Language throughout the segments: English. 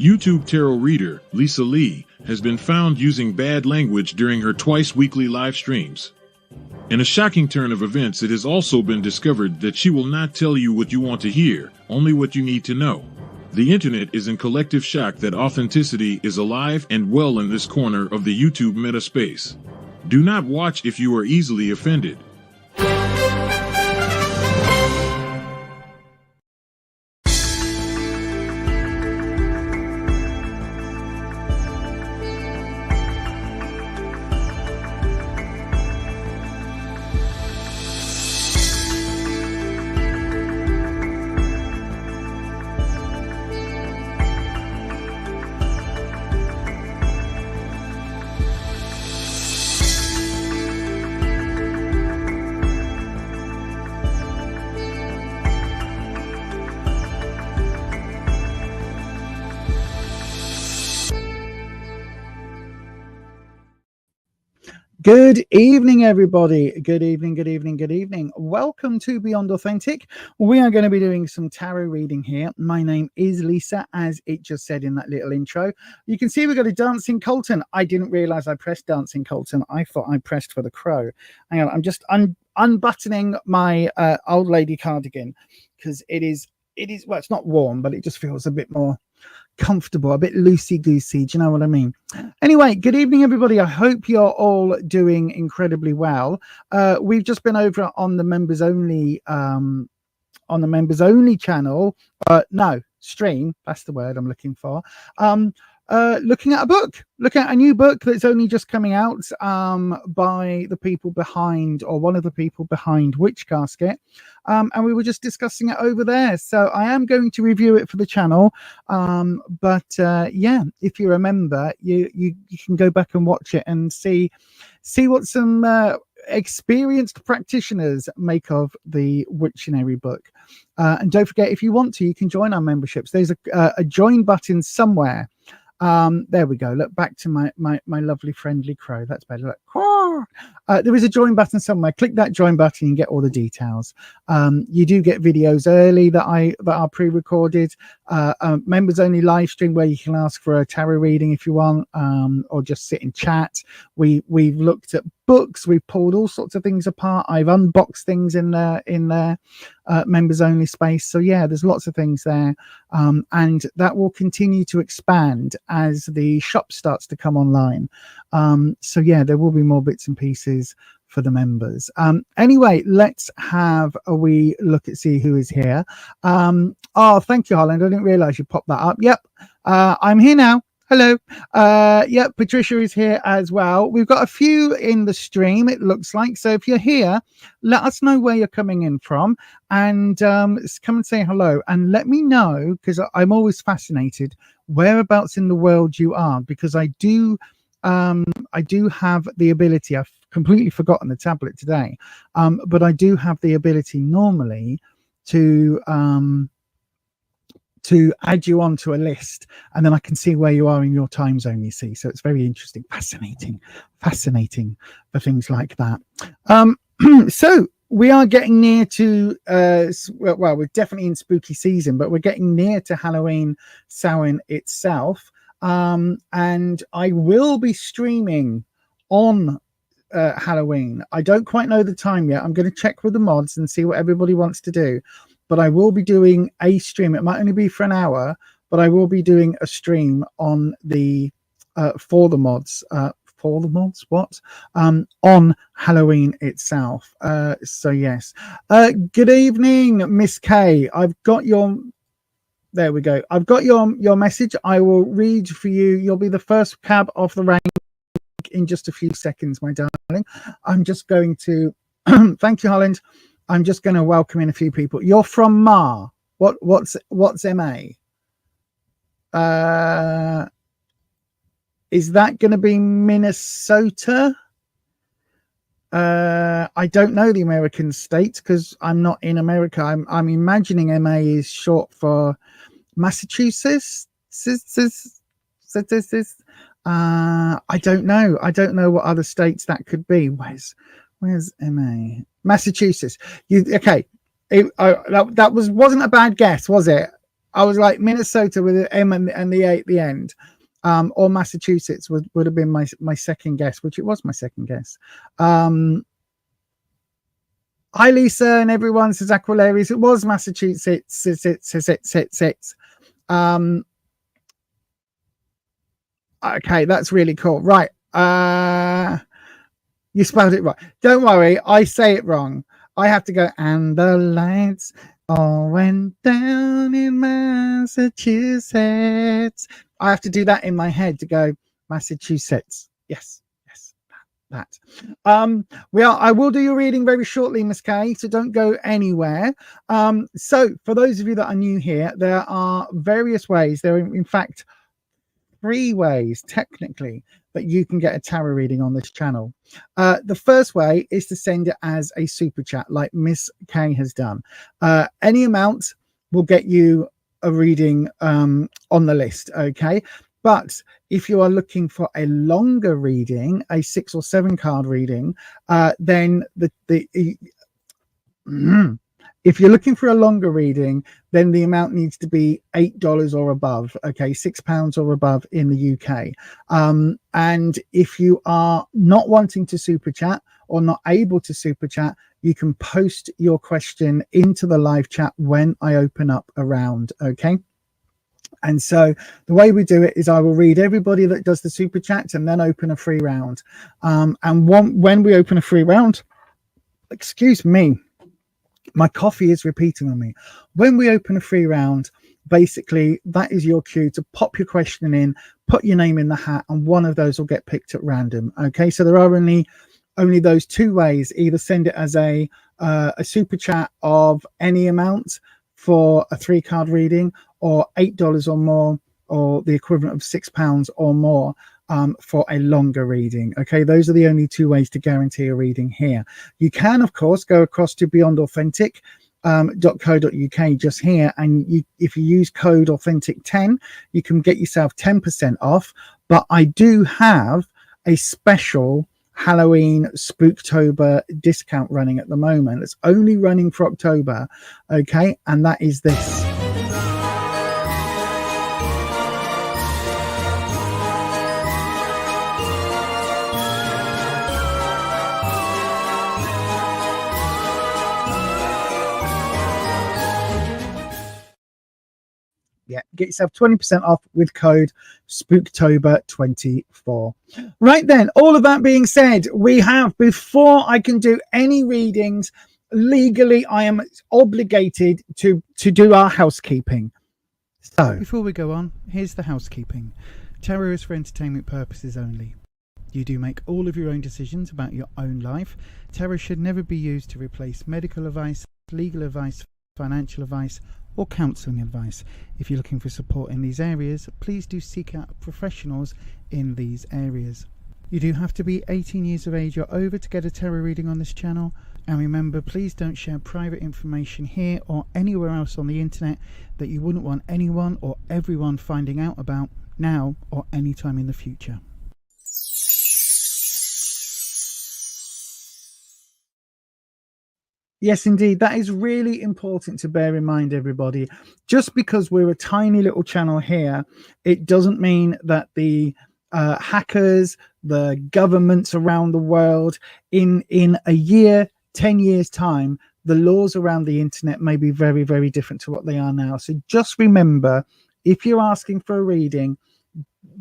YouTube tarot reader Lisa Lee has been found using bad language during her twice-weekly live streams. In a shocking turn of events, it has also been discovered that she will not tell you what you want to hear, only what you need to know. The internet is in collective shock that authenticity is alive and well in this corner of the YouTube meta space. Do not watch if you are easily offended. Good evening, everybody. Good evening, good evening, good evening. Welcome to Beyond Authentic. We are going to be doing some tarot reading here. My name is Lisa, as it just said in that little intro. You can see we've got a Dancing Colton. I didn't realize I pressed Dancing Colton. I thought I pressed for the crow. Hang on, I'm just unbuttoning my old lady cardigan because it is, well, it's not warm, but it just feels a bit more comfortable, a bit loosey-goosey. Do you know what I mean? Anyway, good evening, everybody. I hope you're all doing incredibly well. We've just been over on the members only channel. No, stream. That's the word I'm looking for. Looking at a new book that's only just coming out by the people behind, or one of the people behind, Witch Casket, and we were just discussing it over there. So I am going to review it for the channel, but yeah, if you remember, you can go back and watch it and see what some experienced practitioners make of the Wiktionary book. And don't forget, if you want to, you can join our memberships. There's a join button somewhere. There we go. Look, back to my lovely friendly crow. That's better. Look. There is a join button somewhere. Click that join button and get all the details. You do get videos early that are pre-recorded, members only live stream where you can ask for a tarot reading if you want, or just sit and chat. We've looked at books, we've pulled all sorts of things apart. I've unboxed things in there, members only space. So yeah, there's lots of things there, and that will continue to expand as the shop starts to come online. So yeah, there will be more bits and pieces for the members. Anyway, let's have a wee look at see who is here. Oh, thank you, Holland. I didn't realize you popped that up. Yep, I'm here now. Hello. Yep, Patricia is here as well. We've got a few in the stream, it looks like. So if you're here, let us know where you're coming in from, and come and say hello and let me know, because I'm always fascinated whereabouts in the world you are, because I do have the ability. I've completely forgotten the tablet today, but I do have the ability normally to add you onto a list, and then I can see where you are in your time zone, you see. So it's very interesting, fascinating for things like that. So we are getting near to, well, we're definitely in spooky season, but we're getting near to Halloween Samhain itself. And I will be streaming on Halloween. I don't quite know the time yet. I'm going to check with the mods and see what everybody wants to do. But I will be doing a stream. It might only be for an hour, but I will be doing a stream on the for the mods. On Halloween itself. So yes. Good evening, Miss K. I've got your. There we go. I've got your message. I will read for you. You'll be the first cab off the rank in just a few seconds, my darling. I'm just going to. Thank you, Holland. I'm just going to welcome in a few people. You're from Ma. What's MA? Is that going to be Minnesota? I don't know the American states because I'm not in America. I'm imagining MA is short for Massachusetts. I don't know. I don't know what other states that could be. Where's MA? Massachusetts. Okay. That wasn't a bad guess, was it? I was like Minnesota with an M and the A at the end. Or Massachusetts would have been my second guess, which it was my second guess. Hi, Lisa, and everyone says Aquilarius. It was Massachusetts. Okay, that's really cool. Right. You spelled it right. Don't worry, I say it wrong. I have to go, and the lights all went down in Massachusetts. I have to do that in my head to go, Massachusetts. Yes. That. I will do your reading very shortly, Miss Kay, so don't go anywhere. So for those of you that are new here, there are various ways. There are in fact 3 ways technically that you can get a tarot reading on this channel. The first way is to send it as a super chat like Miss Kay has done. Any amount will get you a reading on the list, okay? But if you are looking for a longer reading, a 6 or 7 card reading, then if you're looking for a longer reading, then the amount needs to be $8 or above, okay, £6 or above in the UK. And if you are not wanting to super chat or not able to super chat, you can post your question into the live chat when I open up a round, okay? And so the way we do it is I will read everybody that does the super chat and then open a free round. When we open a free round, excuse me, my coffee is repeating on me. When we open a free round, basically that is your cue to pop your question in, put your name in the hat, and one of those will get picked at random. Okay, so there are only those 2 ways. Either send it as a super chat of any amount for a 3 card reading, or $8 or more, or the equivalent of £6 or more for a longer reading. Okay, those are the only 2 ways to guarantee a reading here. You can, of course, go across to beyondauthentic.co.uk just here, and if you use code authentic10, you can get yourself 10% off. But I do have a special Halloween Spooktober discount running at the moment. It's only running for October, okay, and that is this. Yeah, get yourself 20% off with code Spooktober24. Right then, all of that being said, we have, before I can do any readings, legally I am obligated to do our housekeeping. So before we go on, here's the housekeeping. Tarot is for entertainment purposes only. You do make all of your own decisions about your own life. Tarot should never be used to replace medical advice, legal advice, financial advice, or counselling advice. If you're looking for support in these areas, please do seek out professionals in these areas. You do have to be 18 years of age or over to get a tarot reading on this channel. And remember, please don't share private information here or anywhere else on the internet that you wouldn't want anyone or everyone finding out about now or any time in the future. yes, indeed. That is really important to bear in mind, everybody. Just because we're a tiny little channel here, it doesn't mean that the hackers, the governments around the world, in a year, 10 years' time, the laws around the internet may be very, very different to what they are now. So just remember, if you're asking for a reading,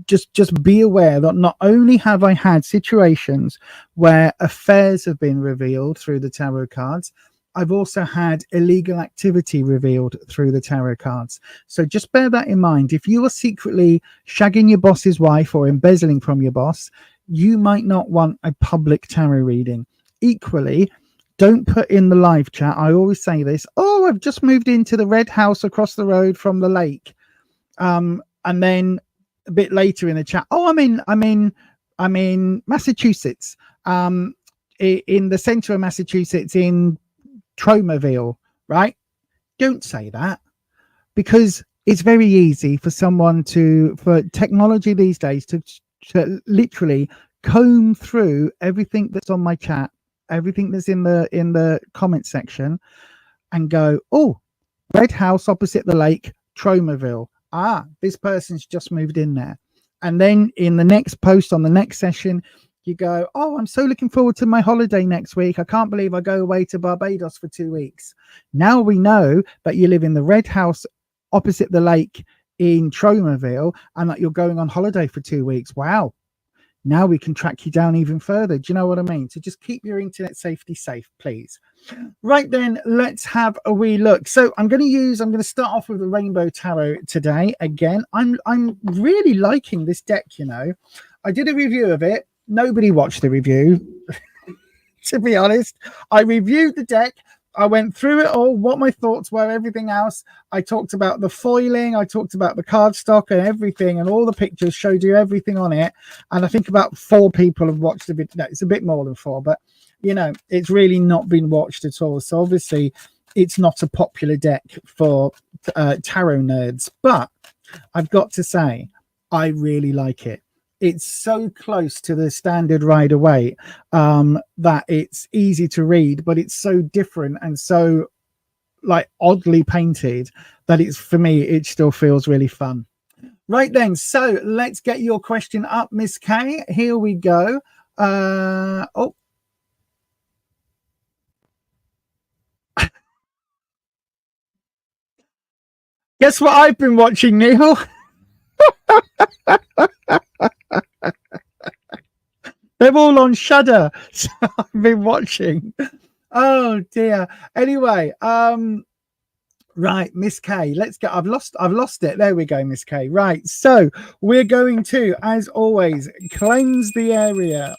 just be aware that not only have I had situations where affairs have been revealed through the tarot cards, I've also had illegal activity revealed through the tarot cards. So just bear that in mind. If you are secretly shagging your boss's wife or embezzling from your boss, you might not want a public tarot reading. Equally, don't put in the live chat, I always say this, oh, I've just moved into the red house across the road from the lake. And then a bit later in the chat, oh, I'm in Massachusetts, in the center of Massachusetts, in Tromaville, right? Don't say that, because it's very easy for someone for technology these days to literally comb through everything that's on my chat, everything that's in the comment section, and go, oh, red house opposite the lake, Tromaville. This person's just moved in there. And then in the next post on the next session, you go, oh, I'm so looking forward to my holiday next week. I can't believe I go away to Barbados for 2 weeks. Now we know that you live in the red house opposite the lake in Tromaville and that you're going on holiday for 2 weeks. Wow. Now we can track you down even further. Do you know what I mean? So just keep your internet safety safe, please. Right then, let's have a wee look. So I'm going to start off with the Rainbow Tarot today. Again, I'm really liking this deck, you know. I did a review of it. Nobody watched the review, to be honest. I reviewed the deck. I went through it all, what my thoughts were, everything else. I talked about the foiling. I talked about the cardstock and everything, and all the pictures showed you everything on it. And I think about 4 people have watched the video. No, it's a bit more than 4, but, you know, it's really not been watched at all. So obviously it's not a popular deck for tarot nerds. But I've got to say, I really like it. It's so close to the standard Rider-Waite that it's easy to read, but it's so different and so like oddly painted that it's, for me, it still feels really fun. Right then, so let's get your question up, Miss K. Here we go. Oh. Guess what I've been watching, Neil? They're all on Shudder, so I've been watching. Oh dear. Anyway, right, Miss K, let's go. I've lost it. There we go, Miss K. Right, so we're going to, as always, cleanse the area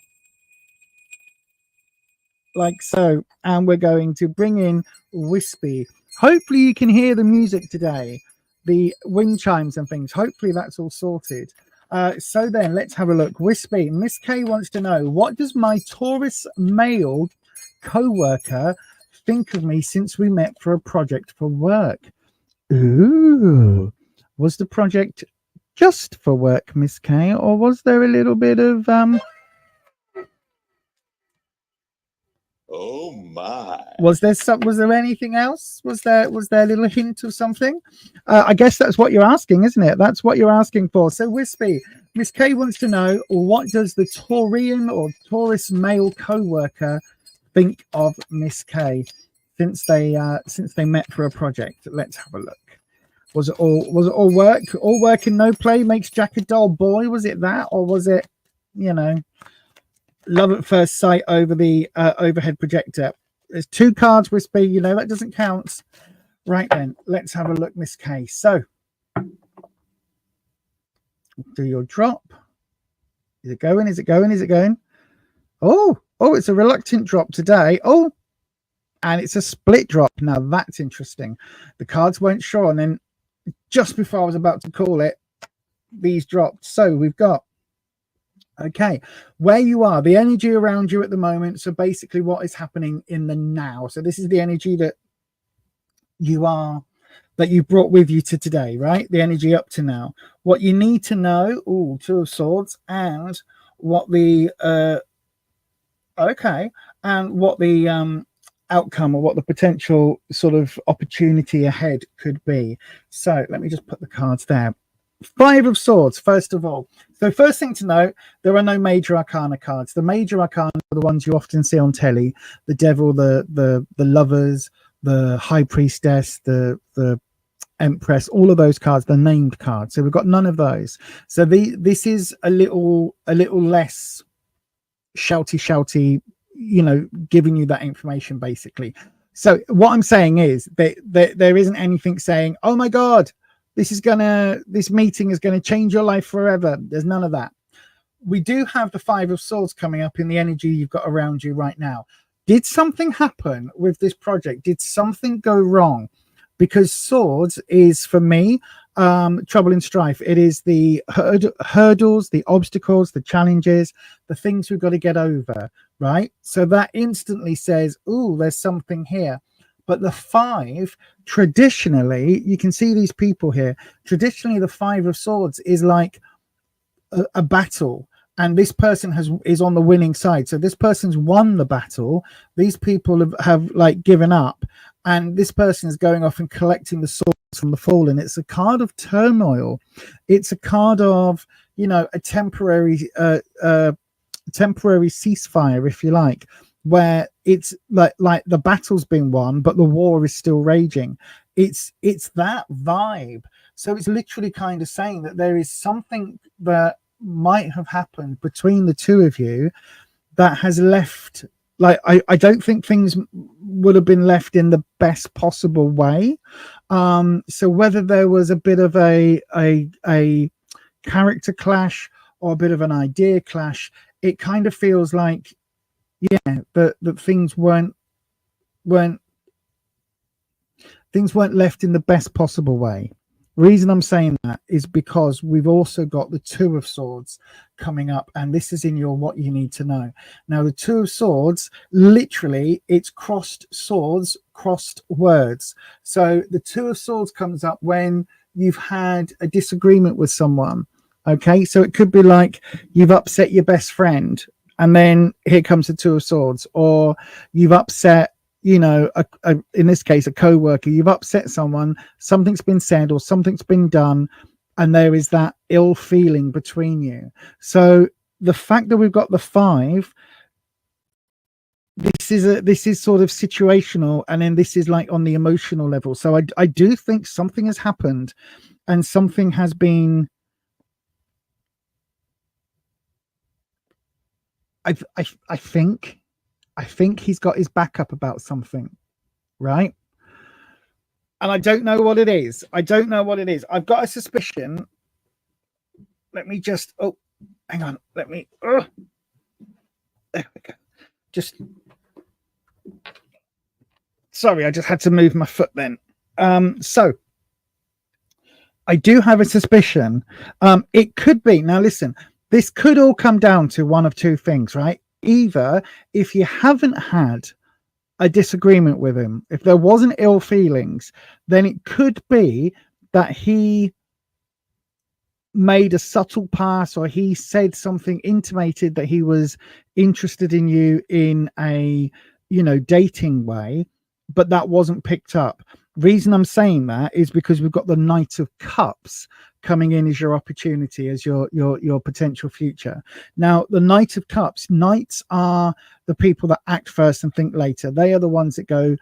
like so, and we're going to bring in Wispy. Hopefully you can hear the music today, the wind chimes and things. Hopefully that's all sorted. So then let's have a look. Wispy, Miss K wants to know, what does my Taurus male co-worker think of me since we met for a project for work? Ooh, was the project just for work, Miss K, or was there a little bit of oh my, was there anything else? Was there a little hint of something? I guess that's what you're asking, isn't it? That's what you're asking for. So Wispy, Miss K wants to know, what does the Taurian or Taurus male co-worker think of Miss K since they met for a project? Let's have a look. Was it all work? All work and no play makes Jack a dull boy? Was it that, or was it, you know, love at first sight over the overhead projector? There's 2 cards, Wispy. You know that doesn't count. Right then, let's have a look, Miss K. So, do your drop. Is it going? Is it going? Is it going? Oh, it's a reluctant drop today. Oh, and it's a split drop. Now that's interesting. The cards weren't sure, and then just before I was about to call it, these dropped. So we've got, okay, where you are, the energy around you at the moment. So basically what is happening in the now. So this is the energy that you brought with you to today, right? The energy up to now. What you need to know, 2 of Swords, and what the outcome or what the potential sort of opportunity ahead could be. So let me just put the cards there. 5 of Swords, first of all. So first thing to note, there are no major arcana cards. The major arcana are the ones you often see on telly: the Devil, the Lovers, the High Priestess, the Empress. All of those cards, the named cards. So we've got none of those. So this is a little less shouty, you know, giving you that information basically. So what I'm saying is that there isn't anything saying, oh my God, this meeting is going to change your life forever. There's none of that. We do have the 5 of Swords coming up in the energy you've got around you right now. Did something happen with this project? Did something go wrong? Because Swords is, for me, trouble and strife. It is the hurdles, the obstacles, the challenges, the things we've got to get over, right? So that instantly says, ooh, there's something here. But the 5, traditionally, you can see these people here. Traditionally, the 5 of Swords is like a battle, and this person is on the winning side. So this person's won the battle. These people have like given up, and this person is going off and collecting the swords from the fallen. It's a card of turmoil. It's a card of, you know, a temporary ceasefire, if you like, where it's like the battle's been won, but the war is still raging. It's that vibe. So it's literally kind of saying that there is something that might have happened between the two of you that has left, like, I don't think things would have been left in the best possible way. So whether there was a bit of a character clash or a bit of an idea clash, it kind of feels like, yeah, that things weren't left in the best possible way. Reason I'm saying that is because we've also got the Two of Swords coming up, and this is in your what you need to know. Now, the Two of Swords, literally, it's crossed swords, crossed words. So the Two of Swords comes up when you've had a disagreement with someone. Okay, so it could be like you've upset your best friend, and then here comes the Two of Swords, or you've upset, you know, in this case, a co-worker. You've upset someone, something's been said or something's been done, and there is that ill feeling between you. So the fact that we've got the 5, this is sort of situational, and then this is like on the emotional level. So I do think something has happened, and something has been, I think he's got his back up about something, right? And I don't know what it is. I've got a suspicion. Let me just, oh, hang on. There we go. Sorry, I just had to move my foot then. So I do have a suspicion. It could be, now listen, this could all come down to one of two things, right? Either if you haven't had a disagreement with him, if there wasn't ill feelings, then it could be that he made a subtle pass, or he said something, intimated that he was interested in you in a, you know, dating way, but that wasn't picked up. Reason I'm saying that is because we've got the Knight of Cups coming in as your opportunity, as your potential future. Now, the Knight of Cups, knights are the people that act first and think later. They are the ones that go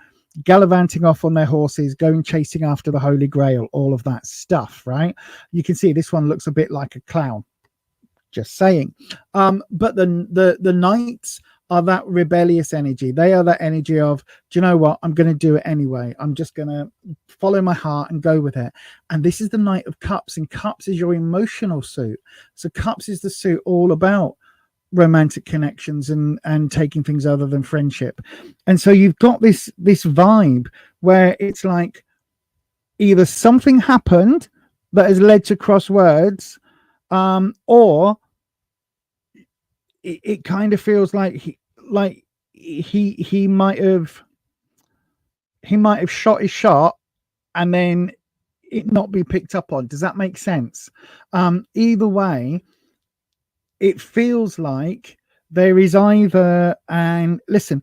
gallivanting off on their horses, going chasing after the Holy Grail, all of that stuff, right? You can see this one looks a bit like a clown, just saying. But the knights are that rebellious energy. They are that energy of, do you know what? I'm going to do it anyway. I'm just going to follow my heart and go with it. And this is the Knight of Cups, and Cups is your emotional suit. So Cups is the suit all about romantic connections and taking things other than friendship. And so you've got this vibe where it's like either something happened that has led to crosswords, or it kind of feels like he might have shot his shot and then it not be picked up on. Does that make sense? Either way, it feels like there is either, and listen,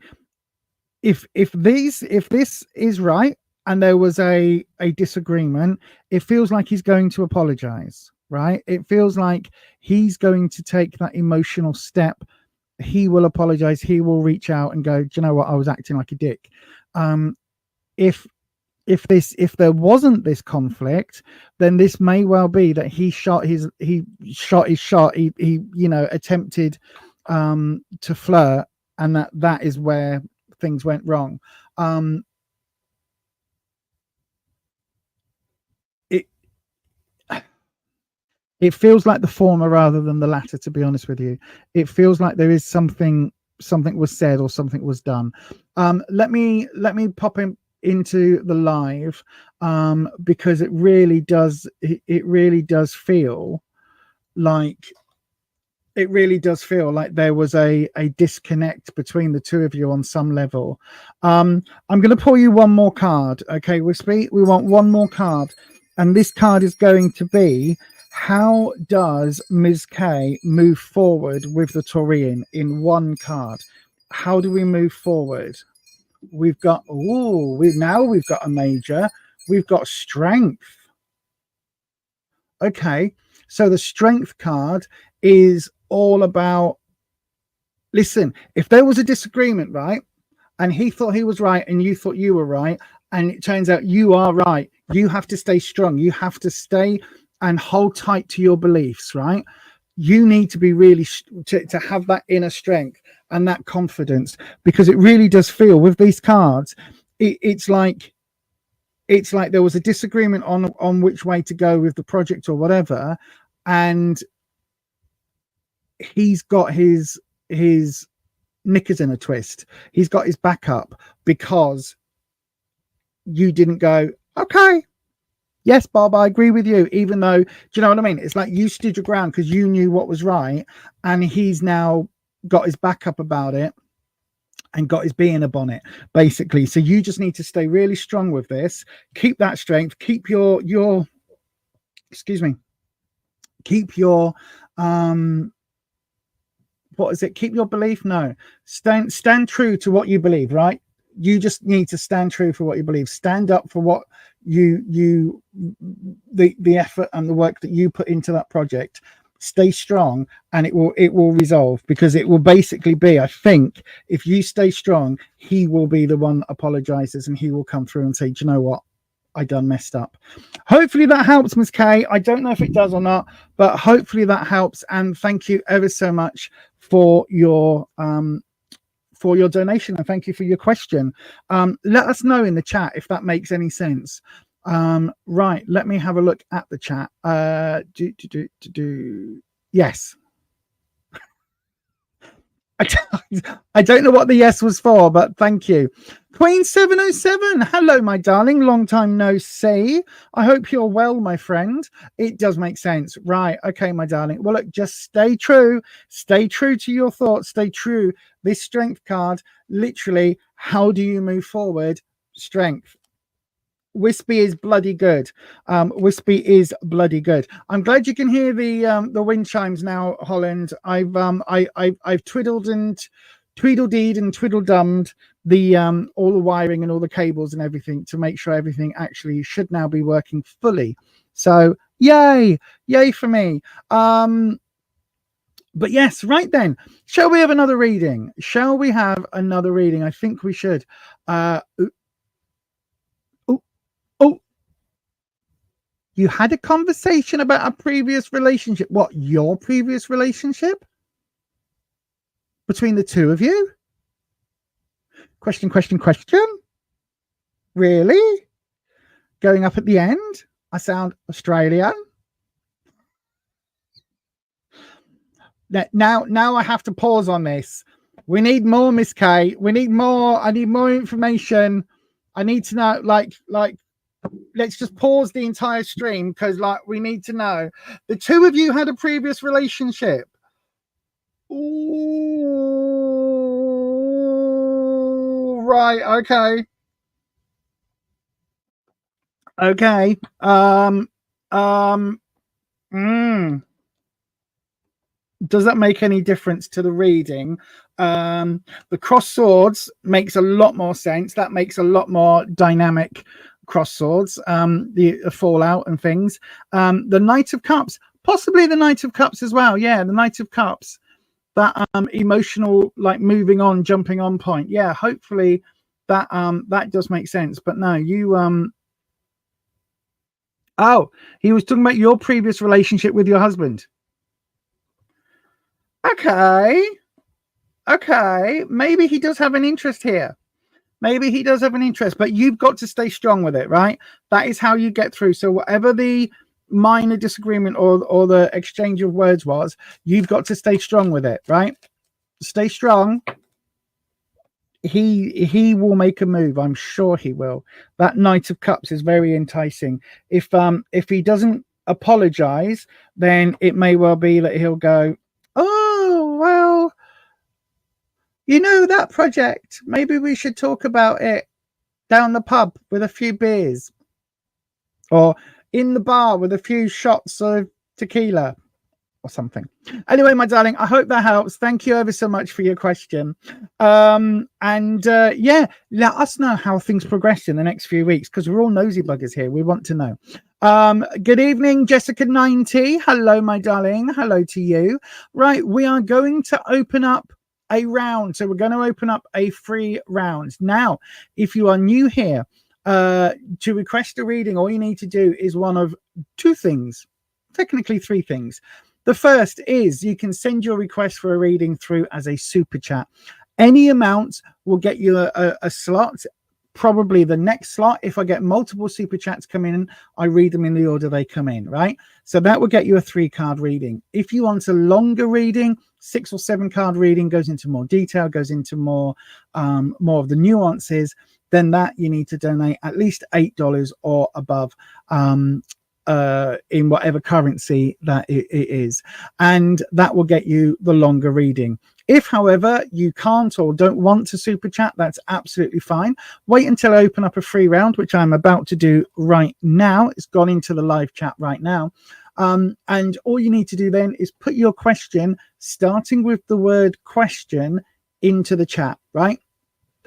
if this is right and there was a disagreement, it feels like he's going to apologize, right? It feels like he's going to take that emotional step. He will apologize. He will reach out and go, do you know what? I was acting like a dick. If there wasn't this conflict, then this may well be that he shot his shot. He you know, attempted to flirt, and that is where things went wrong. It feels like the former rather than the latter, to be honest with you. It feels like there is something was said or something was done. Let me pop into the live, because it really does feel like there was a disconnect between the two of you on some level. I'm going to pull you one more card. Okay, Wispy, we want one more card, and this card is going to be, how does Ms. K move forward with the Taurian in one card? How do we move forward? We've got, we've got a major. we've got strength. Okay, so the strength card is all about, listen, if there was a disagreement, right, and he thought he was right and you thought you were right, and it turns out you are right, you have to stay strong. You have to stay and hold tight to your beliefs, right? You need to be really to have that inner strength and that confidence, because it really does feel with these cards, it's like there was a disagreement on which way to go with the project or whatever, and he's got his knickers in a twist. He's got his back up because you didn't go, okay, yes, Bob, I agree with you, even though, do you know what I mean? It's like you stood your ground because you knew what was right, and he's now got his back up about it and got his bee in a bonnet, basically. So you just need to stay really strong with this. Keep that strength. Keep your excuse me. Keep your what is it? Keep your belief. No, stand true to what you believe. Right? You just need to stand true for what you believe. Stand up for what the effort and the work that you put into that project. Stay strong, and it will resolve, because it will basically be, I think, if you stay strong, he will be the one that apologizes, and he will come through and say, do you know what, I done messed up. Hopefully that helps, Miss Kay. I don't know if it does or not, but hopefully that helps. And thank you ever so much for your donation, and thank you for your question. Let us know in the chat if that makes any sense. Right, let me have a look at the chat. Yes. I don't know what the yes was for, but thank you. Queen 707, hello, my darling. Long time no see. I hope you're well, my friend. It does make sense. Right. Okay, my darling. Well, look, just stay true. Stay true to your thoughts. Stay true. This strength card, literally, how do you move forward? Strength. Wispy is bloody good. Wispy is bloody good. I'm glad you can hear the wind chimes now, Holland. I've twiddled and tweedledeed and twiddledummed the all the wiring and all the cables and everything to make sure everything actually should now be working fully. So yay for me. But yes, right then. Shall we have another reading? Shall we have another reading? I think we should. You had a conversation about a previous relationship. What, your previous relationship? Between the two of you? Question. Really? Going up at the end? I sound Australian. Now I have to pause on this. We need more, Miss Kay. We need more. I need more information. I need to know, like, let's just pause the entire stream, because we need to know. The two of you had a previous relationship. Ooh, right. Okay. Does that make any difference to the reading? The cross swords makes a lot more sense. That makes a lot more dynamic cross swords, the fallout and things. The Knight of Cups, possibly the Knight of Cups as well. Yeah, the Knight of Cups, that emotional, like moving on, jumping on point. Yeah, hopefully that does make sense. But no, you oh, he was talking about your previous relationship with your husband. Okay, maybe he does have an interest here. Maybe he does have an interest, but you've got to stay strong with it, right? That is how you get through. So whatever the minor disagreement or the exchange of words was, you've got to stay strong with it, right? Stay strong. He will make a move. I'm sure he will. That Knight of Cups is very enticing. If he doesn't apologize, then it may well be that he'll go, oh, well, you know, that project, maybe we should talk about it down the pub with a few beers, or in the bar with a few shots of tequila or something. Anyway, my darling, I hope that helps. Thank you ever so much for your question. Yeah, let us know how things progress in the next few weeks, because we're all nosy buggers here. We want to know. Good evening, Jessica 90. Hello, my darling. Hello to you. Right, we are going to open up a round. So we're going to open up a free round. Now, if you are new here, to request a reading, all you need to do is one of two things, technically three things. The first is you can send your request for a reading through as a super chat. Any amount will get you a slot, probably the next slot. If I get multiple super chats come in, I read them in the order they come in, right? So that will get you a 3-card reading. If you want a longer reading, 6 or 7 card reading, goes into more detail, goes into more of the nuances, then that you need to donate at least $8 or above in whatever currency that it is, and that will get you the longer reading. If, however, you can't or don't want to super chat, that's absolutely fine. Wait until I open up a free round, which I'm about to do right now. It's gone into the live chat right now. And all you need to do then is put your question, starting with the word question, into the chat, right?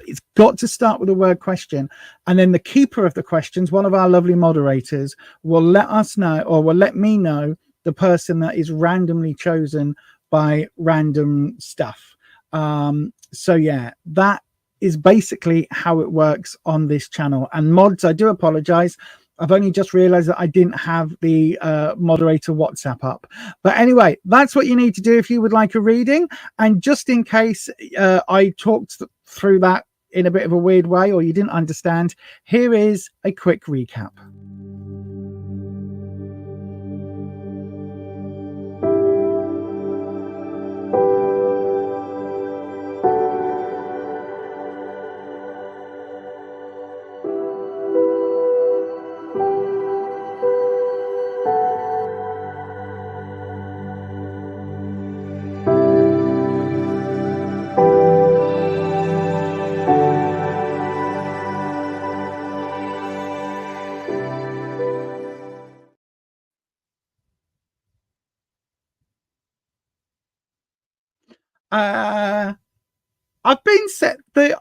It's got to start with the word question. And then the keeper of the questions, one of our lovely moderators, will let us know, or will let me know, the person that is randomly chosen by random stuff. So yeah, that is basically how it works on this channel. And mods, I do apologize. I've only just realized that I didn't have the moderator WhatsApp up. But anyway, that's what you need to do if you would like a reading. And just in case I talked through that in a bit of a weird way, or you didn't understand, here is a quick recap.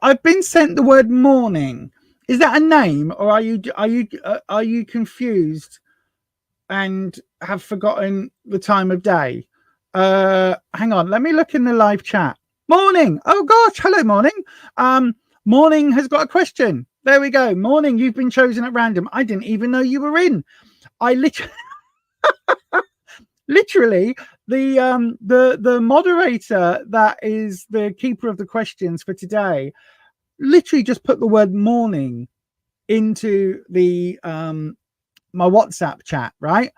I've been sent the word morning. Is that a name, or are you confused and have forgotten the time of day? Hang on, let me look in the live chat. Morning. Oh gosh, hello, morning. Morning has got a question. There we go. Morning, you've been chosen at random. I didn't even know you were in. I literally the moderator that is the keeper of the questions for today literally just put the word morning into the my WhatsApp chat, right,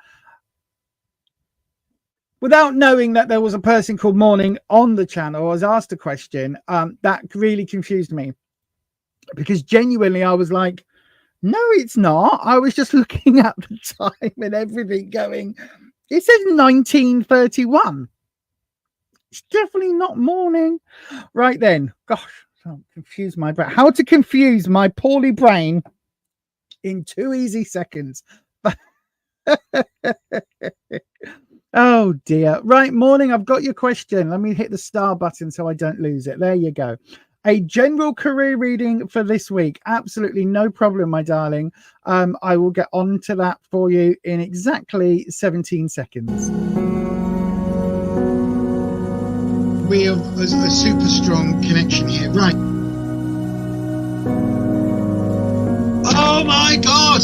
without knowing that there was a person called Morning on the channel. I was asked a question that really confused me, because genuinely I was like, no, it's not. I was just looking at the time and everything going, it says 1931. It's definitely not morning. Right then. Gosh, I'll confuse my brain. How to confuse my poorly brain in 2 easy seconds. Oh dear. Right, morning. I've got your question. Let me hit the star button so I don't lose it. There you go. A general career reading for this week. Absolutely no problem, my darling. I will get on to that for you in exactly 17 seconds. We have a super strong connection here. Right. Oh my God!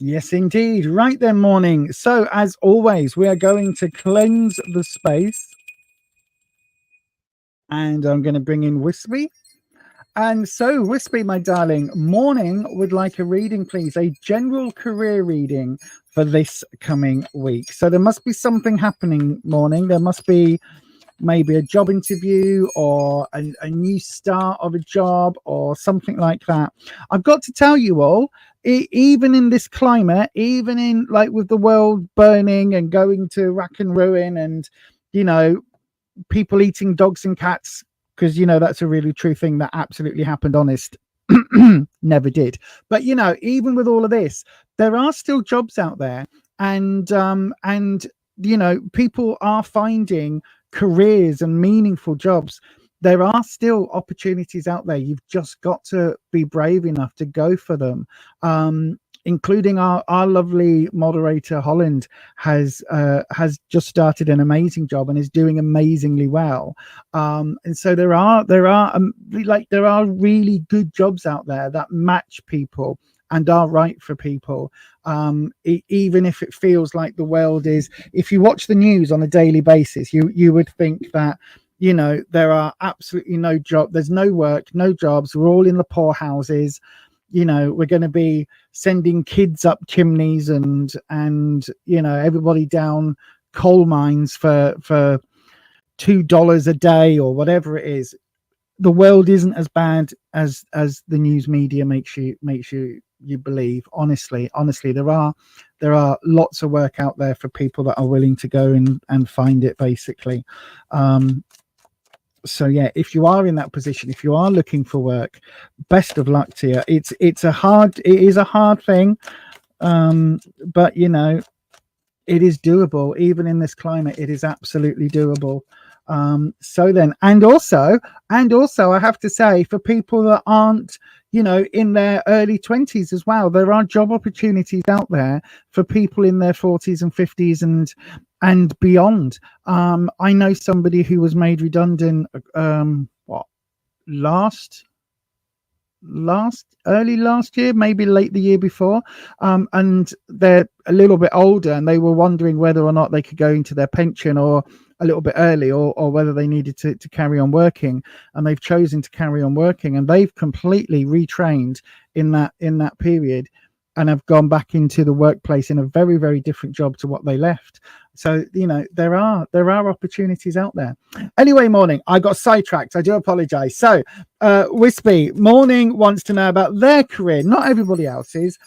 Yes, indeed. Right then, morning. So, as always, we are going to cleanse the space. And I'm going to bring in Wispy. And so, Wispy, my darling, morning would like a reading, please. A general career reading for this coming week. So, there must be something happening, morning. There must be maybe a job interview or a new start of a job or something like that. I've got to tell you all, even in this climate, even in like with the world burning and going to rack and ruin, and you know, people eating dogs and cats, because you know that's a really true thing that absolutely happened, honest. never did. But you know, even with all of this, there are still jobs out there, and you know, people are finding careers and meaningful jobs. There are still opportunities out there. You've just got to be brave enough to go for them. Including our lovely moderator Holland has just started an amazing job and is doing amazingly well. And so there are really good jobs out there that match people and are right for people. Even if it feels like the world is, if you watch the news on a daily basis, you would think that, you know, there are absolutely no job, there's no work, no jobs, we're all in the poorhouses. You know, we're going to be sending kids up chimneys and you know, everybody down coal mines for $2 a day or whatever it is. The world isn't as bad as the news media makes you believe. Honestly, there are lots of work out there for people that are willing to go and find it, basically. So yeah, if you are in that position, if you are looking for work, best of luck to you. It is a hard thing, but you know, it is doable. Even in this climate, it is absolutely doable. So then, and also I have to say, for people that aren't, you know, in their early 20s as well, there are job opportunities out there for people in their 40s and 50s and beyond. I know somebody who was made redundant early last year, maybe late the year before, and they're a little bit older, and they were wondering whether or not they could go into their pension or a little bit early, or whether they needed to carry on working, and they've chosen to carry on working, and they've completely retrained in that period and have gone back into the workplace in a very, very different job to what they left. So, you know, there are opportunities out there. Anyway, Morning, I got sidetracked. I do apologize. So, Wispy, Morning wants to know about their career, not everybody else's.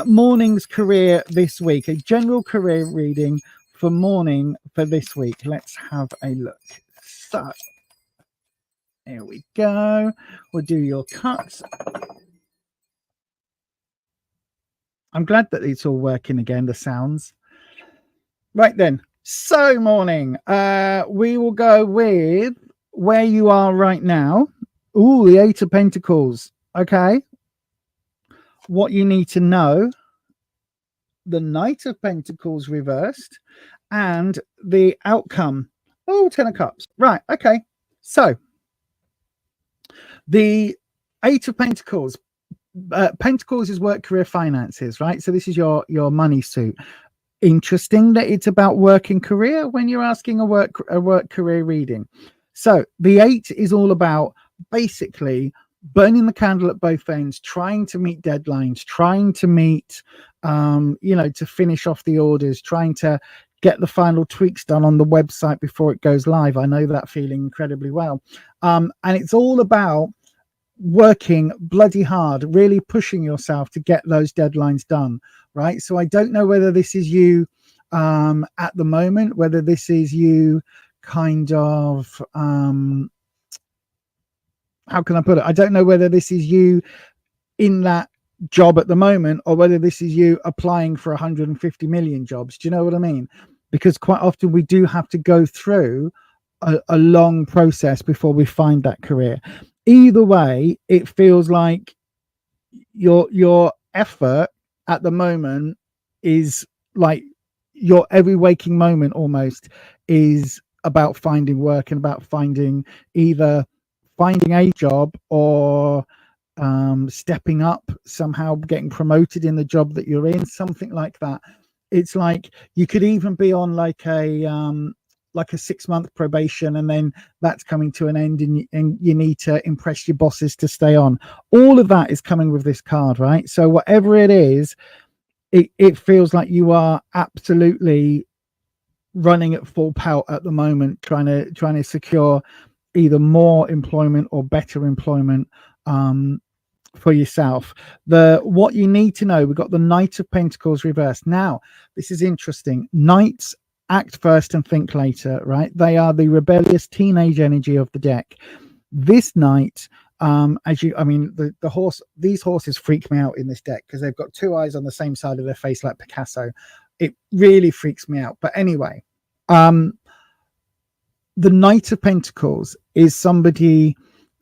Morning's career this week, a general career reading for Morning for this week. Let's have a look. So, here we go. We'll do your cuts. I'm glad that it's all working again, the sounds. Right then. So, Morning. We will go with where you are right now. Ooh, the Eight of Pentacles. Okay. What you need to know. The Knight of Pentacles reversed. And the outcome. Oh, 10 of Cups. Right. Okay. So, the Eight of Pentacles. Pentacles is work, career, finances, right? So this is your money suit. Interesting that it's about work and career when you're asking a work career reading. So the 8 is all about basically burning the candle at both ends, trying to meet deadlines, trying to meet, you know, to finish off the orders, trying to get the final tweaks done on the website before it goes live. I know that feeling incredibly well. And it's all about working bloody hard, really pushing yourself to get those deadlines done, right? So I don't know whether this is you at the moment, whether this is you kind of how can I put it? I don't know whether this is you in that job at the moment, or whether this is you applying for 150 million jobs. Do you know what I mean? Because quite often we do have to go through a long process before we find that career. Either way, it feels like your effort at the moment is like your every waking moment almost is about finding work and about finding either finding a job or stepping up, somehow getting promoted in the job that you're in, something like that. It's like you could even be on like a 6-month probation, and then that's coming to an end, and you need to impress your bosses to stay on. All of that is coming with this card, right? So whatever it is, it feels like you are absolutely running at full pelt at the moment, trying to secure either more employment or better employment for yourself. What you need to know, we've got the Knight of Pentacles reversed. Now, this is interesting. Knights act first and think later, right? They are the rebellious teenage energy of the deck. This Knight These horses freak me out in this deck because they've got two eyes on the same side of their face like Picasso. It really freaks me out. But anyway, the Knight of Pentacles is somebody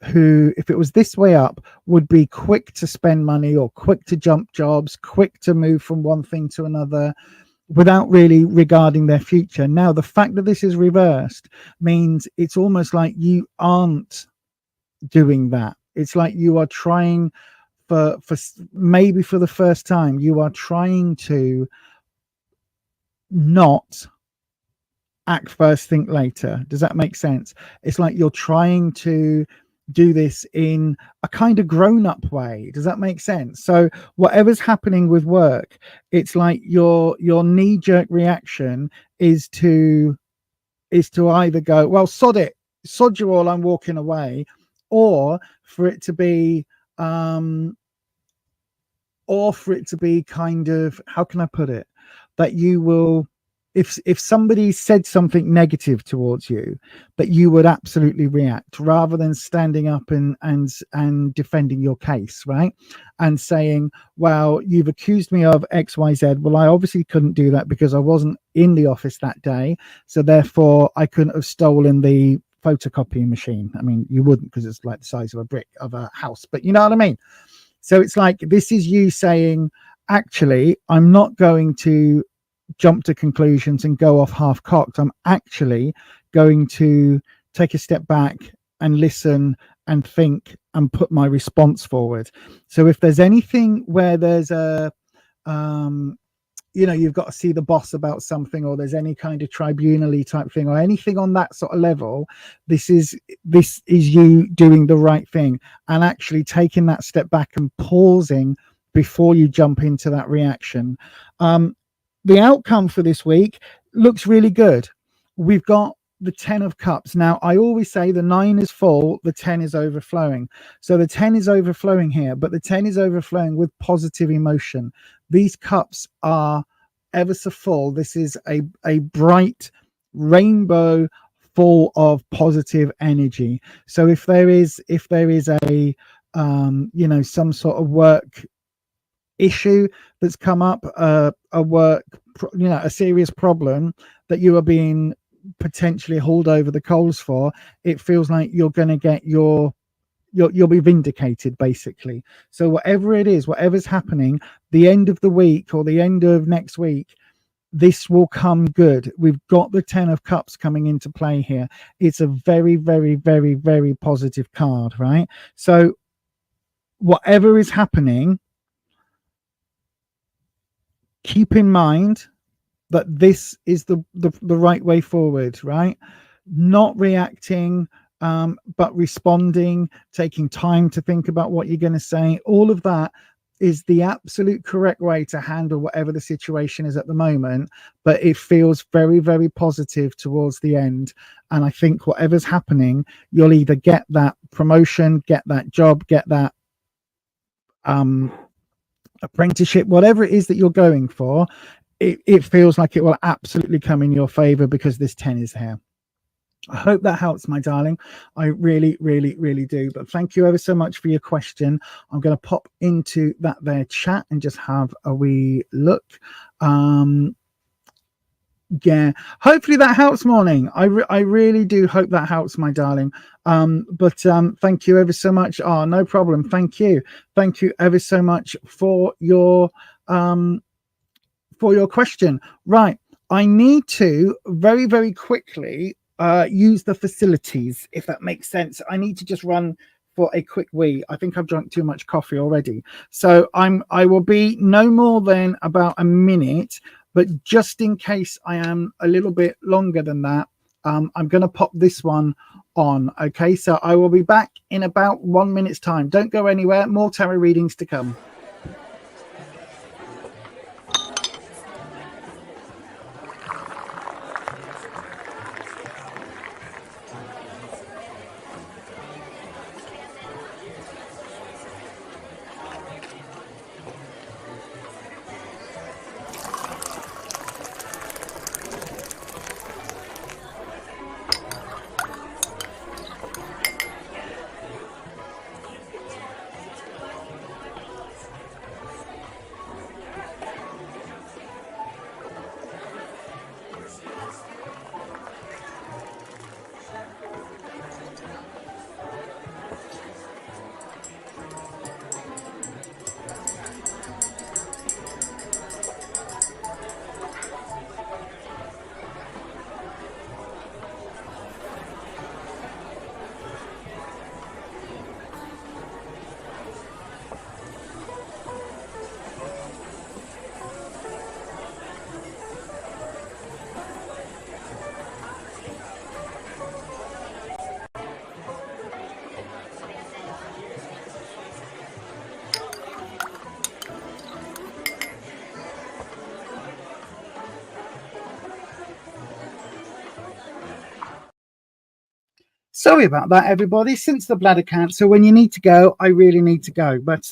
who, if it was this way up, would be quick to spend money or quick to jump jobs, quick to move from one thing to another without really regarding their future. Now, the fact that this is reversed means it's almost like you aren't doing that. It's like you are trying for maybe for the first time, you are trying to not act first, think later. Does that make sense? It's like you're trying to do this in a kind of grown-up way. Does that make sense? So whatever's happening with work, it's like your knee-jerk reaction is to either go, well, sod it, sod you all, I'm walking away, or for it to be kind of, how can I put it, that you will, if somebody said something negative towards you, that you would absolutely react rather than standing up and defending your case, right? And saying, well, you've accused me of XYZ. Well, I obviously couldn't do that because I wasn't in the office that day. So therefore I couldn't have stolen the photocopying machine. I mean, you wouldn't, because it's like the size of a brick of a house, but you know what I mean? So it's like, this is you saying, actually, I'm not going to jump to conclusions and go off half-cocked. I'm actually going to take a step back and listen and think and put my response forward. So if there's anything where there's a you've got to see the boss about something, or there's any kind of tribunal-y type thing, or anything on that sort of level, this is you doing the right thing and actually taking that step back and pausing before you jump into that reaction. The outcome for this week looks really good. We've got the 10 of cups. Now, I always say the 9 is full, the 10 is overflowing. So the 10 is overflowing here, but the 10 is overflowing with positive emotion. These cups are ever so full. This is a bright rainbow full of positive energy. So if there is a some sort of work issue that's come up, a serious problem that you are being potentially hauled over the coals for, it feels like you're going to get you'll be vindicated, basically. So whatever it is, whatever's happening, the end of the week or the end of next week, this will come good. We've got the 10 of cups coming into play here. It's a very, very, very, very positive card, right? So whatever is happening, keep in mind that this is the right way forward, right? Not reacting, but responding, taking time to think about what you're going to say. All of that is the absolute correct way to handle whatever the situation is at the moment. But it feels very, very positive towards the end. And I think whatever's happening, you'll either get that promotion, get that job, get that apprenticeship, whatever it is that you're going for. It feels like it will absolutely come in your favor because this 10 is here. I hope that helps, my darling. I really, really, really do. But thank you ever so much for your question. I'm going to pop into that there chat and just have a wee look. Yeah, hopefully that helps, morning. I really do hope that helps, my darling. But thank you ever so much. Oh, no problem. Thank you ever so much for your question. Right, I need to very, very quickly use the facilities, if that makes sense. I need to just run for a quick wee. I think I've drunk too much coffee already, so I will be no more than about a minute. But just in case I am a little bit longer than that, I'm going to pop this one on. Okay, so I will be back in about 1 minute's time. Don't go anywhere. More tarot readings to come. Sorry about that, everybody. Since the bladder cancer, when you need to go, I really need to go. But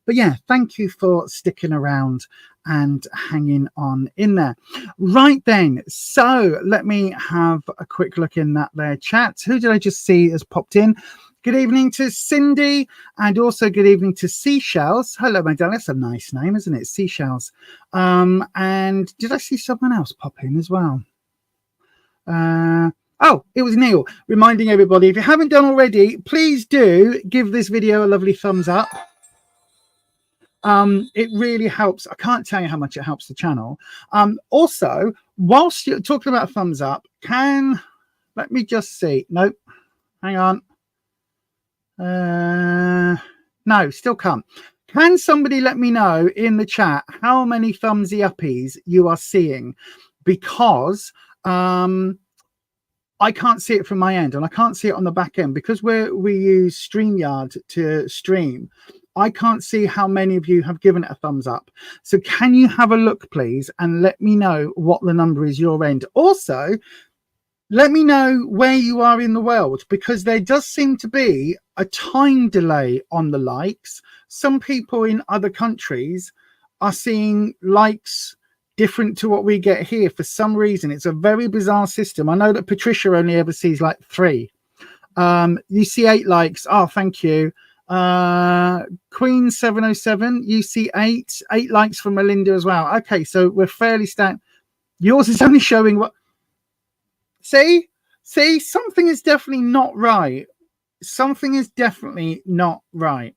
yeah, thank you for sticking around and hanging on in there. Right then, so let me have a quick look in that there chat. Who did I just see has popped in? Good evening to Cindy, and also good evening to Seashells. Hello, my darling. That's a nice name, isn't it? Seashells. And did I see someone else pop in as well? Oh, it was Neil, reminding everybody, if you haven't done already, please do give this video a lovely thumbs up. It really helps. I can't tell you how much it helps the channel. Also, whilst you're talking about thumbs up, let me just see. Nope. Hang on. No, still can't. Can somebody let me know in the chat how many thumbsy uppies you are seeing? Because I can't see it from my end, and I can't see it on the back end because we use StreamYard to stream. I can't see how many of you have given it a thumbs up. So can you have a look, please, and let me know what the number is your end. Also, let me know where you are in the world, because there does seem to be a time delay on the likes. Some people in other countries are seeing likes different to what we get here for some reason. It's a very bizarre system. I know that Patricia only ever sees like 3. You see 8 likes. Oh, thank you. Queen 707, you see 8 likes from Melinda as well. Okay, so we're fairly yours is only showing what. See, something is definitely not right. Something is definitely not right.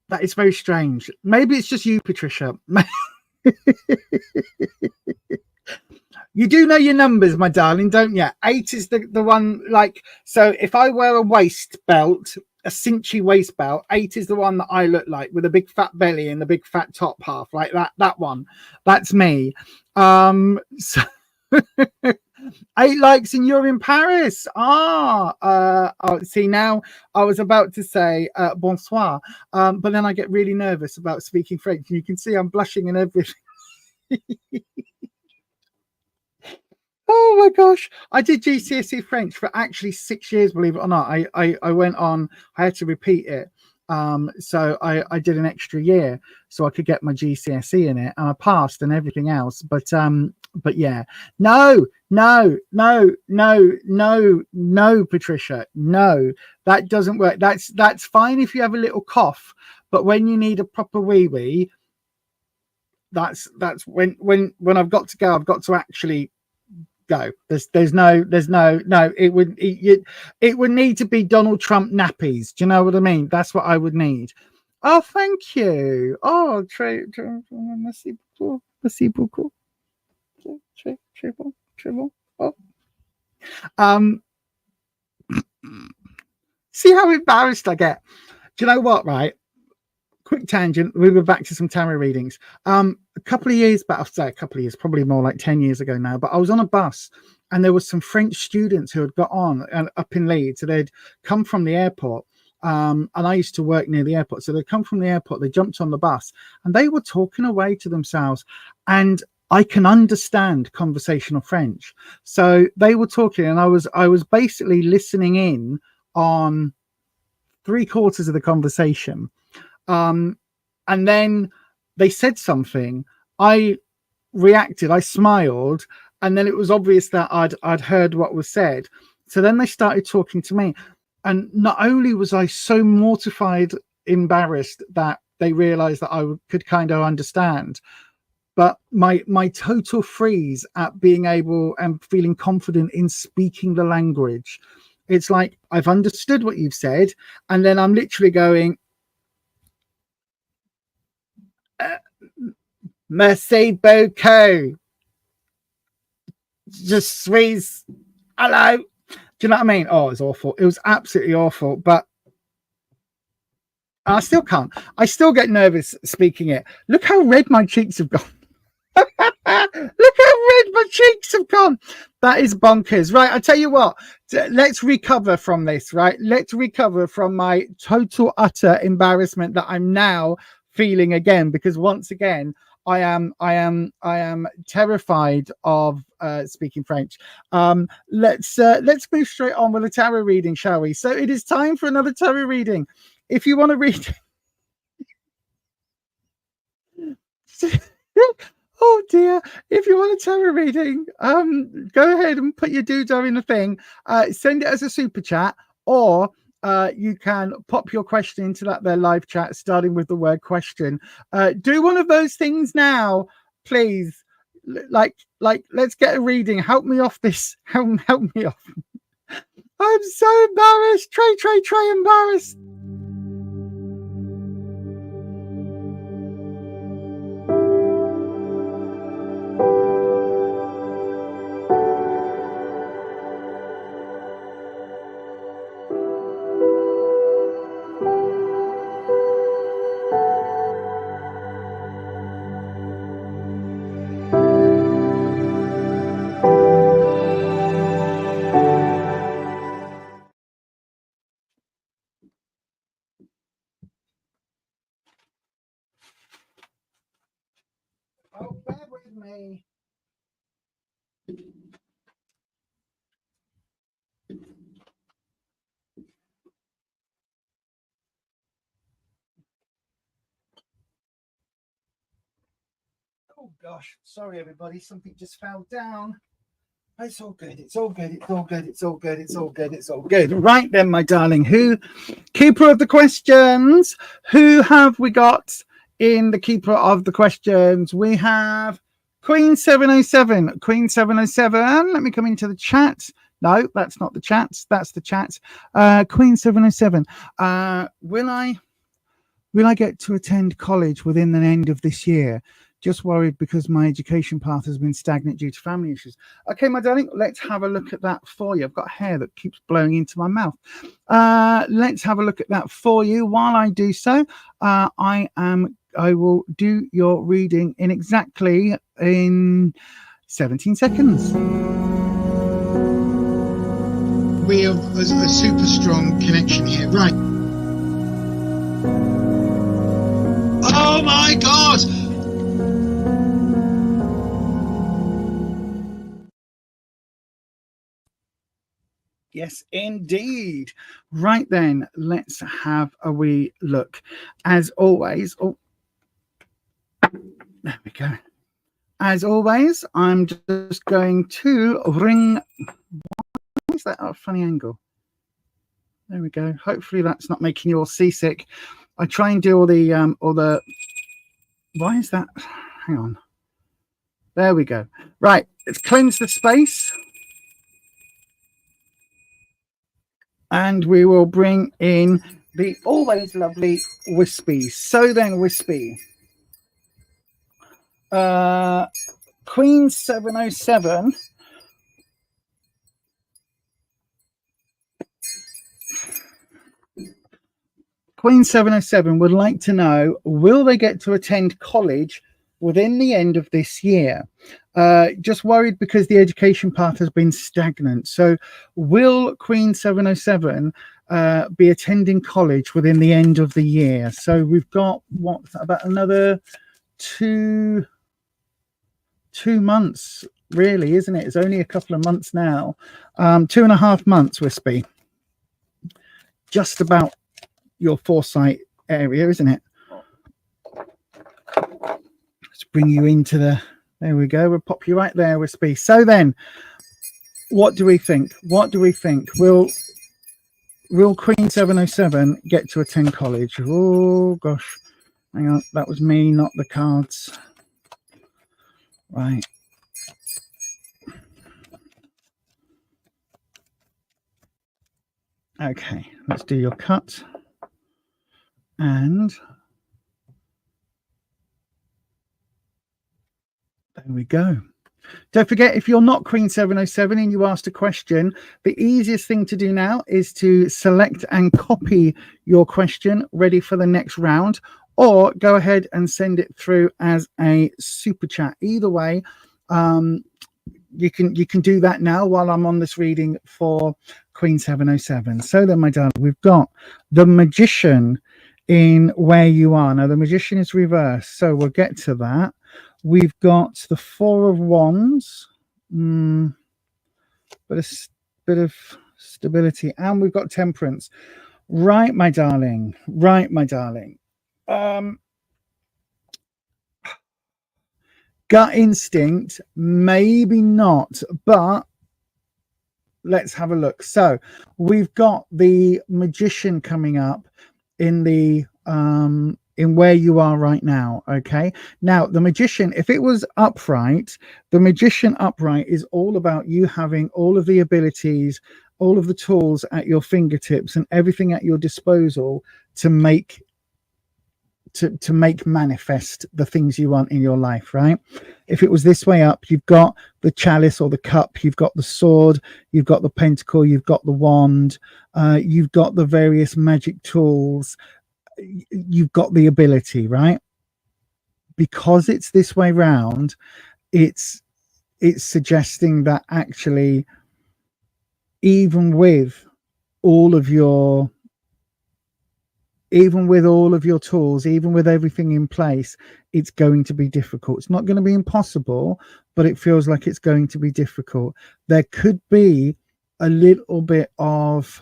That is very strange. Maybe it's just you, Patricia. You do know your numbers, my darling, don't you? 8 is the one, like, so if I wear a waist belt, a cinchy waist belt, 8 is the one that I look like, with a big fat belly and the big fat top half, like that one. That's me. So 8 likes and you're in Paris. See, now I was about to say bonsoir, but then I get really nervous about speaking French. You can see I'm blushing and everything. Oh my gosh, I did GCSE French for actually 6 years, believe it or not. I went on, I had to repeat it. So I did an extra year so I could get my GCSE in it, and I passed and everything else. But yeah, no, Patricia, no, that doesn't work. That's fine if you have a little cough, but when you need a proper wee, that's when I've got to go, I've got to actually go. There's no it would need to be Donald Trump nappies. Do you know what I mean? That's what I would need. Oh, thank you. Oh, merci beaucoup. Oh. See how embarrassed I get. Do you know what, right? Quick tangent, we were back to some tarot readings. A couple of years back, I'll say a couple of years, probably more like 10 years ago now, but I was on a bus and there was some French students who had got on up in Leeds. So they'd come from the airport, and I used to work near the airport. So they'd come from the airport, they jumped on the bus and they were talking away to themselves. And I can understand conversational French. So they were talking and I was basically listening in on 3/4 of the conversation. And then they said something, I reacted, I smiled, and then it was obvious that I'd heard what was said. So then they started talking to me, and not only was I so mortified, embarrassed that they realized that I could kind of understand, but my total freeze at being able and feeling confident in speaking the language. It's like I've understood what you've said, and then I'm literally going, merci beaucoup. Just squeeze. Hello. Do you know what I mean? Oh, it was awful. It was absolutely awful. But I still can't. I still get nervous speaking it. Look how red my cheeks have gone. Look how red my cheeks have gone. That is bonkers. Right, I tell you what, let's recover from this, right? Let's recover from my total utter embarrassment that I'm now feeling again, because once again I am terrified of speaking French. Let's move straight on with a tarot reading, shall we? So it is time for another tarot reading. If you want to read, oh dear! If you want a tarot reading, go ahead and put your doodah in the thing. Send it as a super chat, or you can pop your question into that there live chat, starting with the word question. Do one of those things now, please. Like, let's get a reading. Help me off this. Help me off. I'm so embarrassed. Trey, embarrassed. Oh, bear with me. Oh gosh, sorry everybody, something just fell down. It's all good. It's all good. It's all good. It's all good. It's all good. It's all good. Right then, my darling. Who, keeper of the questions? Who have we got in the keeper of the questions? We have Queen 707. Queen 707. Let me come into the chat. No, that's not the chat. That's the chat. Queen 707. Will I get to attend college within the end of this year? Just worried because my education path has been stagnant due to family issues. Okay, my darling, let's have a look at that for you. I've got hair that keeps blowing into my mouth. Let's have a look at that for you. While I do so, I will do your reading in exactly 17 seconds. We have a super strong connection here, right? Oh my God! Yes, indeed. Right then, let's have a wee look. As always, oh, there we go. As always, I'm just going to ring. Why is that at a funny angle? There we go. Hopefully that's not making you all seasick. I try and do all the. Why is that? Hang on. There we go. Right, let's cleanse the space. And we will bring in the always lovely Wispy. So then, Wispy. Queen 707. Queen 707 would like to know, will they get to attend college within the end of this year? Just worried because the education path has been stagnant. So will Queen 707 be attending college within the end of the year? So we've got what, about another two months, really, isn't it? It's only a couple of months now. 2.5 months, Wispy. Just about your foresight area, isn't it? Let's bring you into the. There we go. We'll pop you right there, Wispy. So then, what do we think? What do we think? Will Queen 707 get to attend college? Oh gosh, hang on. That was me, not the cards. Right. Okay, let's do your cut. And there we go. Don't forget, if you're not Queen 707 and you asked a question, the easiest thing to do now is to select and copy your question ready for the next round, or go ahead and send it through as a super chat. Either way, you can do that now while I'm on this reading for Queen 707. So then, my darling, we've got the Magician in where you are. Now, the Magician is reversed, so we'll get to that. We've got the Four of Wands, but a bit of stability, and we've got Temperance. Right, my darling. Right, my darling. Gut instinct, maybe not, but let's have a look. So we've got the Magician coming up in the in where you are right now. Okay, now the Magician, if it was upright, the Magician upright is all about you having all of the abilities, all of the tools at your fingertips, and everything at your disposal to make manifest the things you want in your life, right? If it was this way up, you've got the chalice or the cup, you've got the sword, you've got the pentacle, you've got the wand, you've got the various magic tools, you've got the ability, right? Because it's this way round, it's suggesting that actually, even with all of your tools, even with everything in place, it's going to be difficult. It's not going to be impossible, but it feels like it's going to be difficult. There could be a little bit of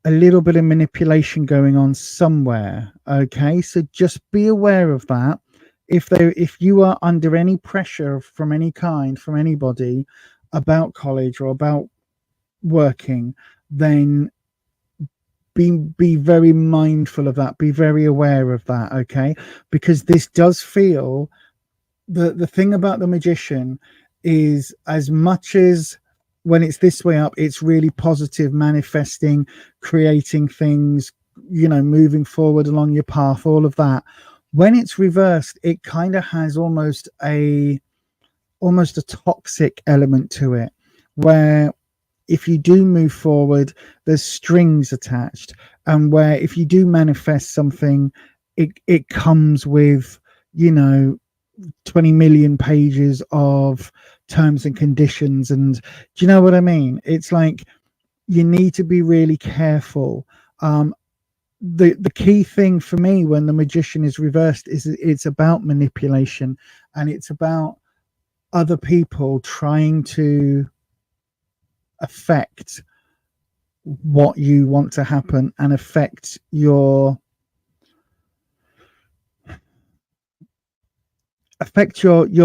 manipulation going on somewhere. Okay, so just be aware of that. If you are under any pressure from any kind, from anybody, about college or about working, then be very mindful of that, be very aware of that, okay? Because this does feel, the thing about the Magician is, as much as when it's this way up, it's really positive, manifesting, creating things, you know, moving forward along your path, all of that. When it's reversed, it kind of has almost a toxic element to it, where if you do move forward, there's strings attached, and where if you do manifest something, it comes with, you know, 20 million pages of terms and conditions. And do you know what I mean? It's like, you need to be really careful. The key thing for me when the Magician is reversed is it's about manipulation, and it's about other people trying to affect what you want to happen and affect your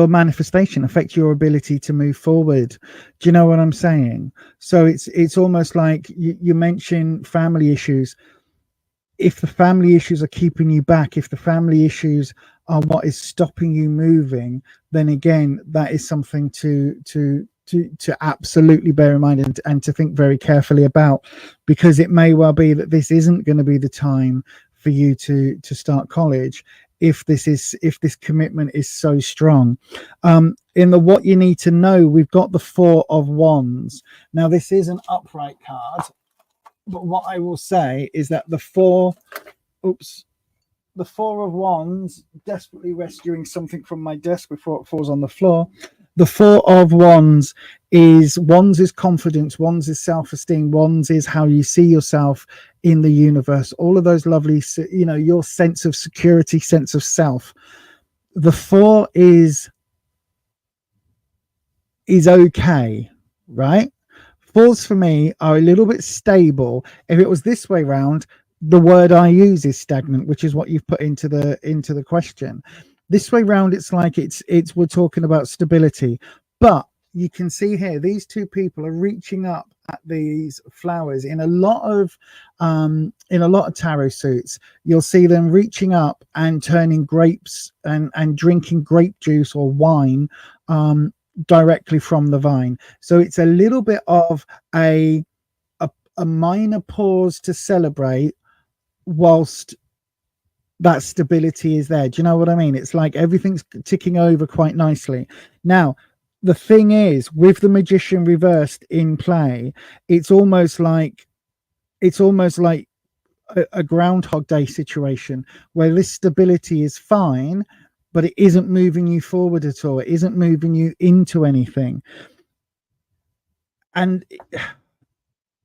manifestation, affect your ability to move forward. Do you know what I'm saying? So it's almost like you mentioned family issues. If the family issues are keeping you back, if the family issues are what is stopping you moving, then again, that is something to absolutely bear in mind and to think very carefully about, because it may well be that this isn't going to be the time for you to start college if this commitment is so strong. In the what you need to know, we've got the Four of Wands. Now, this is an upright card, but what I will say is that the Four of Wands, desperately rescuing something from my desk before it falls on the floor. The Four of Wands is confidence, Wands is self-esteem, Wands is how you see yourself in the universe, all of those lovely, you know, your sense of security, sense of self. The Four is okay, right? Fours for me are a little bit stable. If it was this way round, the word I use is stagnant, which is what you've put into the question. This way round, it's like it's we're talking about stability. But you can see here, these two people are reaching up at these flowers in a lot of tarot suits. You'll see them reaching up and turning grapes and drinking grape juice or wine directly from the vine. So it's a little bit of a minor pause to celebrate whilst that stability is there. Do you know what I mean? It's like everything's ticking over quite nicely. Now, the thing is, with the Magician reversed in play, it's almost like a Groundhog Day situation where this stability is fine, but it isn't moving you forward at all. It isn't moving you into anything. And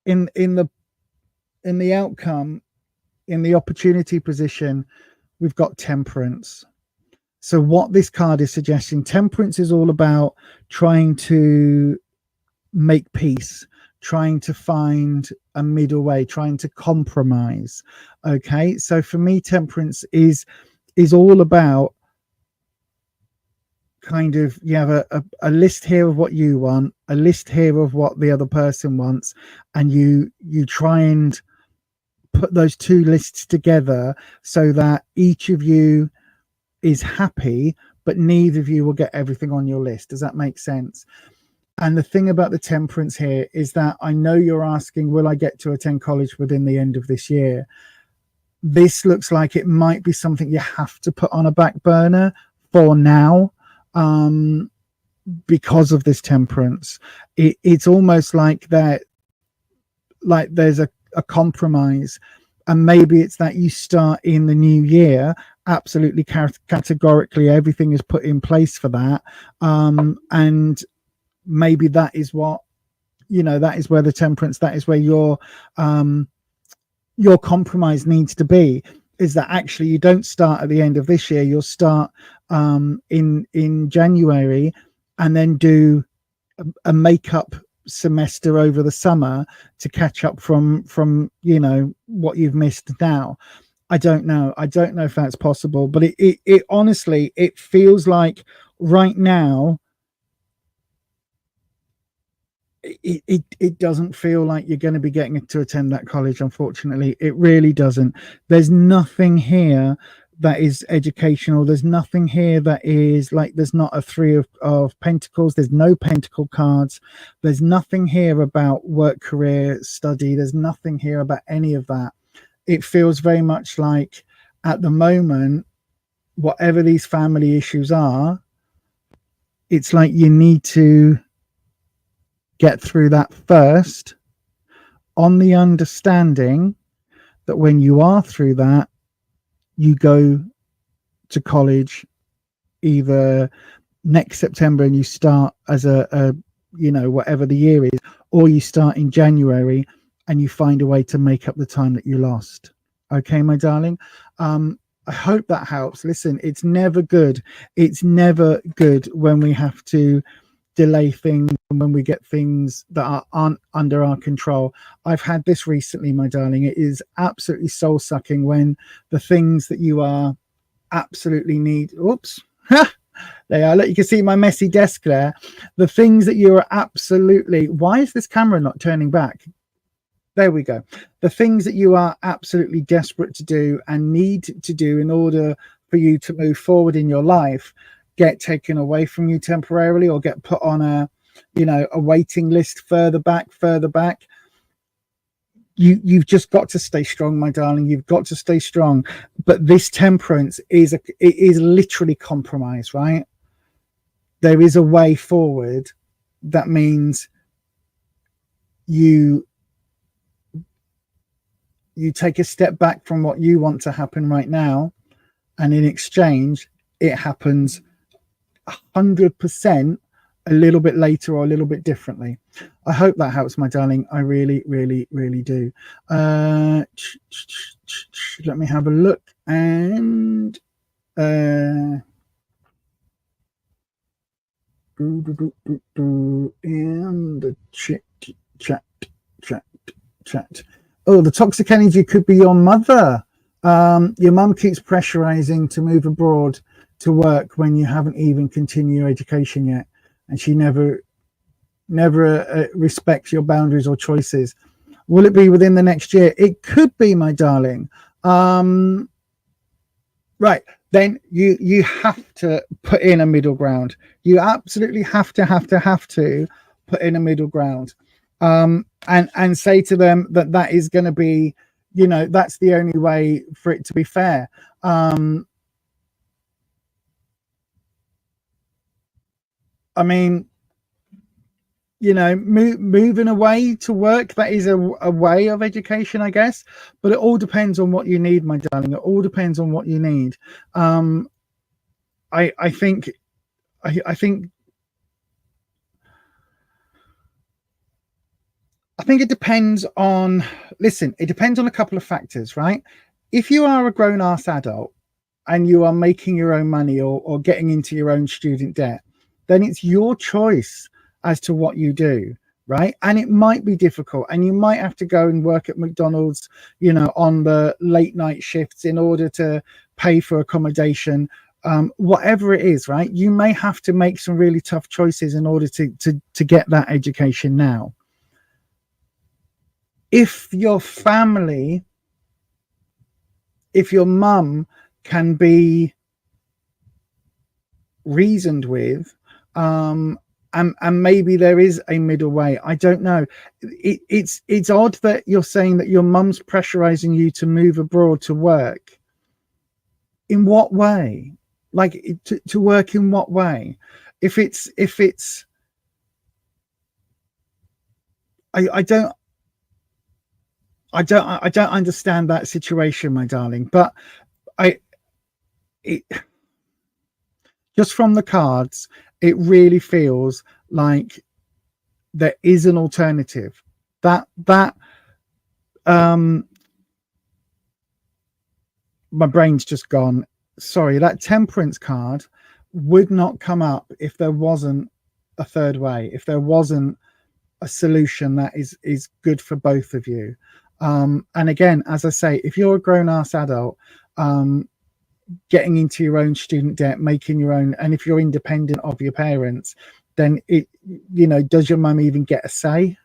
in the outcome, in the opportunity position, we've got Temperance. So what this card is suggesting, temperance is all about trying to make peace, trying to find a middle way, trying to compromise. Okay, so for me, temperance is all about kind of, you have a list here of what you want, a list here of what the other person wants, and you try and put those two lists together so that each of you is happy, but neither of you will get everything on your list. Does that make sense? And the thing about the temperance here is that I know you're asking, will I get to attend college within the end of this year? This looks like it might be something you have to put on a back burner for now, because of this temperance. It's almost like that, like there's a compromise, and maybe it's that you start in the new year absolutely categorically everything is put in place for that, and maybe that is what, you know, that is where the temperance, that is where your compromise needs to be, is that actually you don't start at the end of this year, you'll start in January, and then do a makeup semester over the summer to catch up from you know what you've missed now. I don't know if that's possible, but it honestly, it feels like right now it doesn't feel like you're going to be getting to attend that college. Unfortunately, it really doesn't. There's nothing here that is educational. There's nothing here that is like, there's not a three of pentacles. There's no pentacle cards. There's nothing here about work, career, study. There's nothing here about any of that. It feels very much like at the moment, whatever these family issues are, it's like you need to get through that first, on the understanding that when you are through that, you go to college either next September and you start as a you know, whatever the year is, or you start in January and you find a way to make up the time that you lost. Okay, my darling. I hope that helps. Listen, it's never good. It's never good when we have to delay things and when we get things that aren't under our control. I've had this recently, my darling. It is absolutely soul sucking when the things that you are absolutely need, oops, there you are. Look, you can see my messy desk there. The things that you are absolutely, why is this camera not turning back? There we go. The things that you are absolutely desperate to do and need to do in order for you to move forward in your life get taken away from you temporarily, or get put on a, you know, a waiting list further back. You've just got to stay strong, my darling. You've got to stay strong. But this temperance is it is literally compromise, right? There is a way forward. That means you take a step back from what you want to happen right now, and in exchange, it happens 100% a little bit later or a little bit differently. I hope that helps, my darling. I really, really, really do. Let me have a look, and in the chat. Oh, the toxic energy could be your mother. Your mum keeps pressurizing to move abroad to work when you haven't even continued your education yet, and she never respects your boundaries or choices. Will it be within the next year? It could be, my darling. Right, then you have to put in a middle ground. You absolutely have to put in a middle ground, and say to them that is going to be, you know, that's the only way for it to be fair. I mean, you know, moving away to work, that is a way of education, I guess, but it all depends on what you need, my darling. It all depends on what you need. I think it depends on, listen, it depends on a couple of factors, right? If you are a grown-ass adult and you are making your own money or getting into your own student debt, then it's your choice as to what you do, right? And it might be difficult, and you might have to go and work at McDonald's, you know, on the late night shifts in order to pay for accommodation. Whatever it is, right? You may have to make some really tough choices in order to get that education now. If your family, if your mum can be reasoned with, and maybe there is a middle way. I don't know. It's odd that you're saying that your mum's pressurizing you to move abroad to work. In what way? Like to work in what way? If it's I don't understand that situation, my darling. But just from the cards, it really feels like there is an alternative. That my brain's just gone. Sorry, that temperance card would not come up if there wasn't a third way, if there wasn't a solution that is good for both of you. And again, as I say, if you're a grown-ass adult, getting into your own student debt, making your own, and if you're independent of your parents, then it, you know, does your mum even get a say?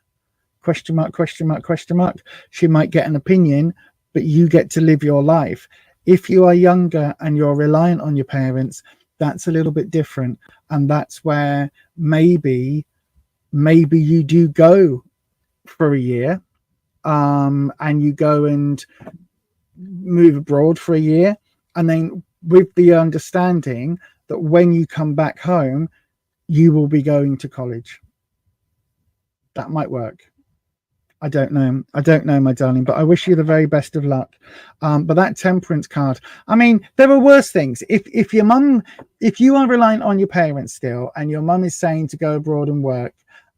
Question mark, question mark, question mark. She might get an opinion, but you get to live your life. If you are younger and you're reliant on your parents, that's a little bit different. And that's where maybe you do go for a year, and you go and move abroad for a year, and then with the understanding that when you come back home, you will be going to college. That might work. I don't know, my darling, but I wish you the very best of luck. But that temperance card, I mean, there are worse things. If your mum, if you are reliant on your parents still, and your mum is saying to go abroad and work,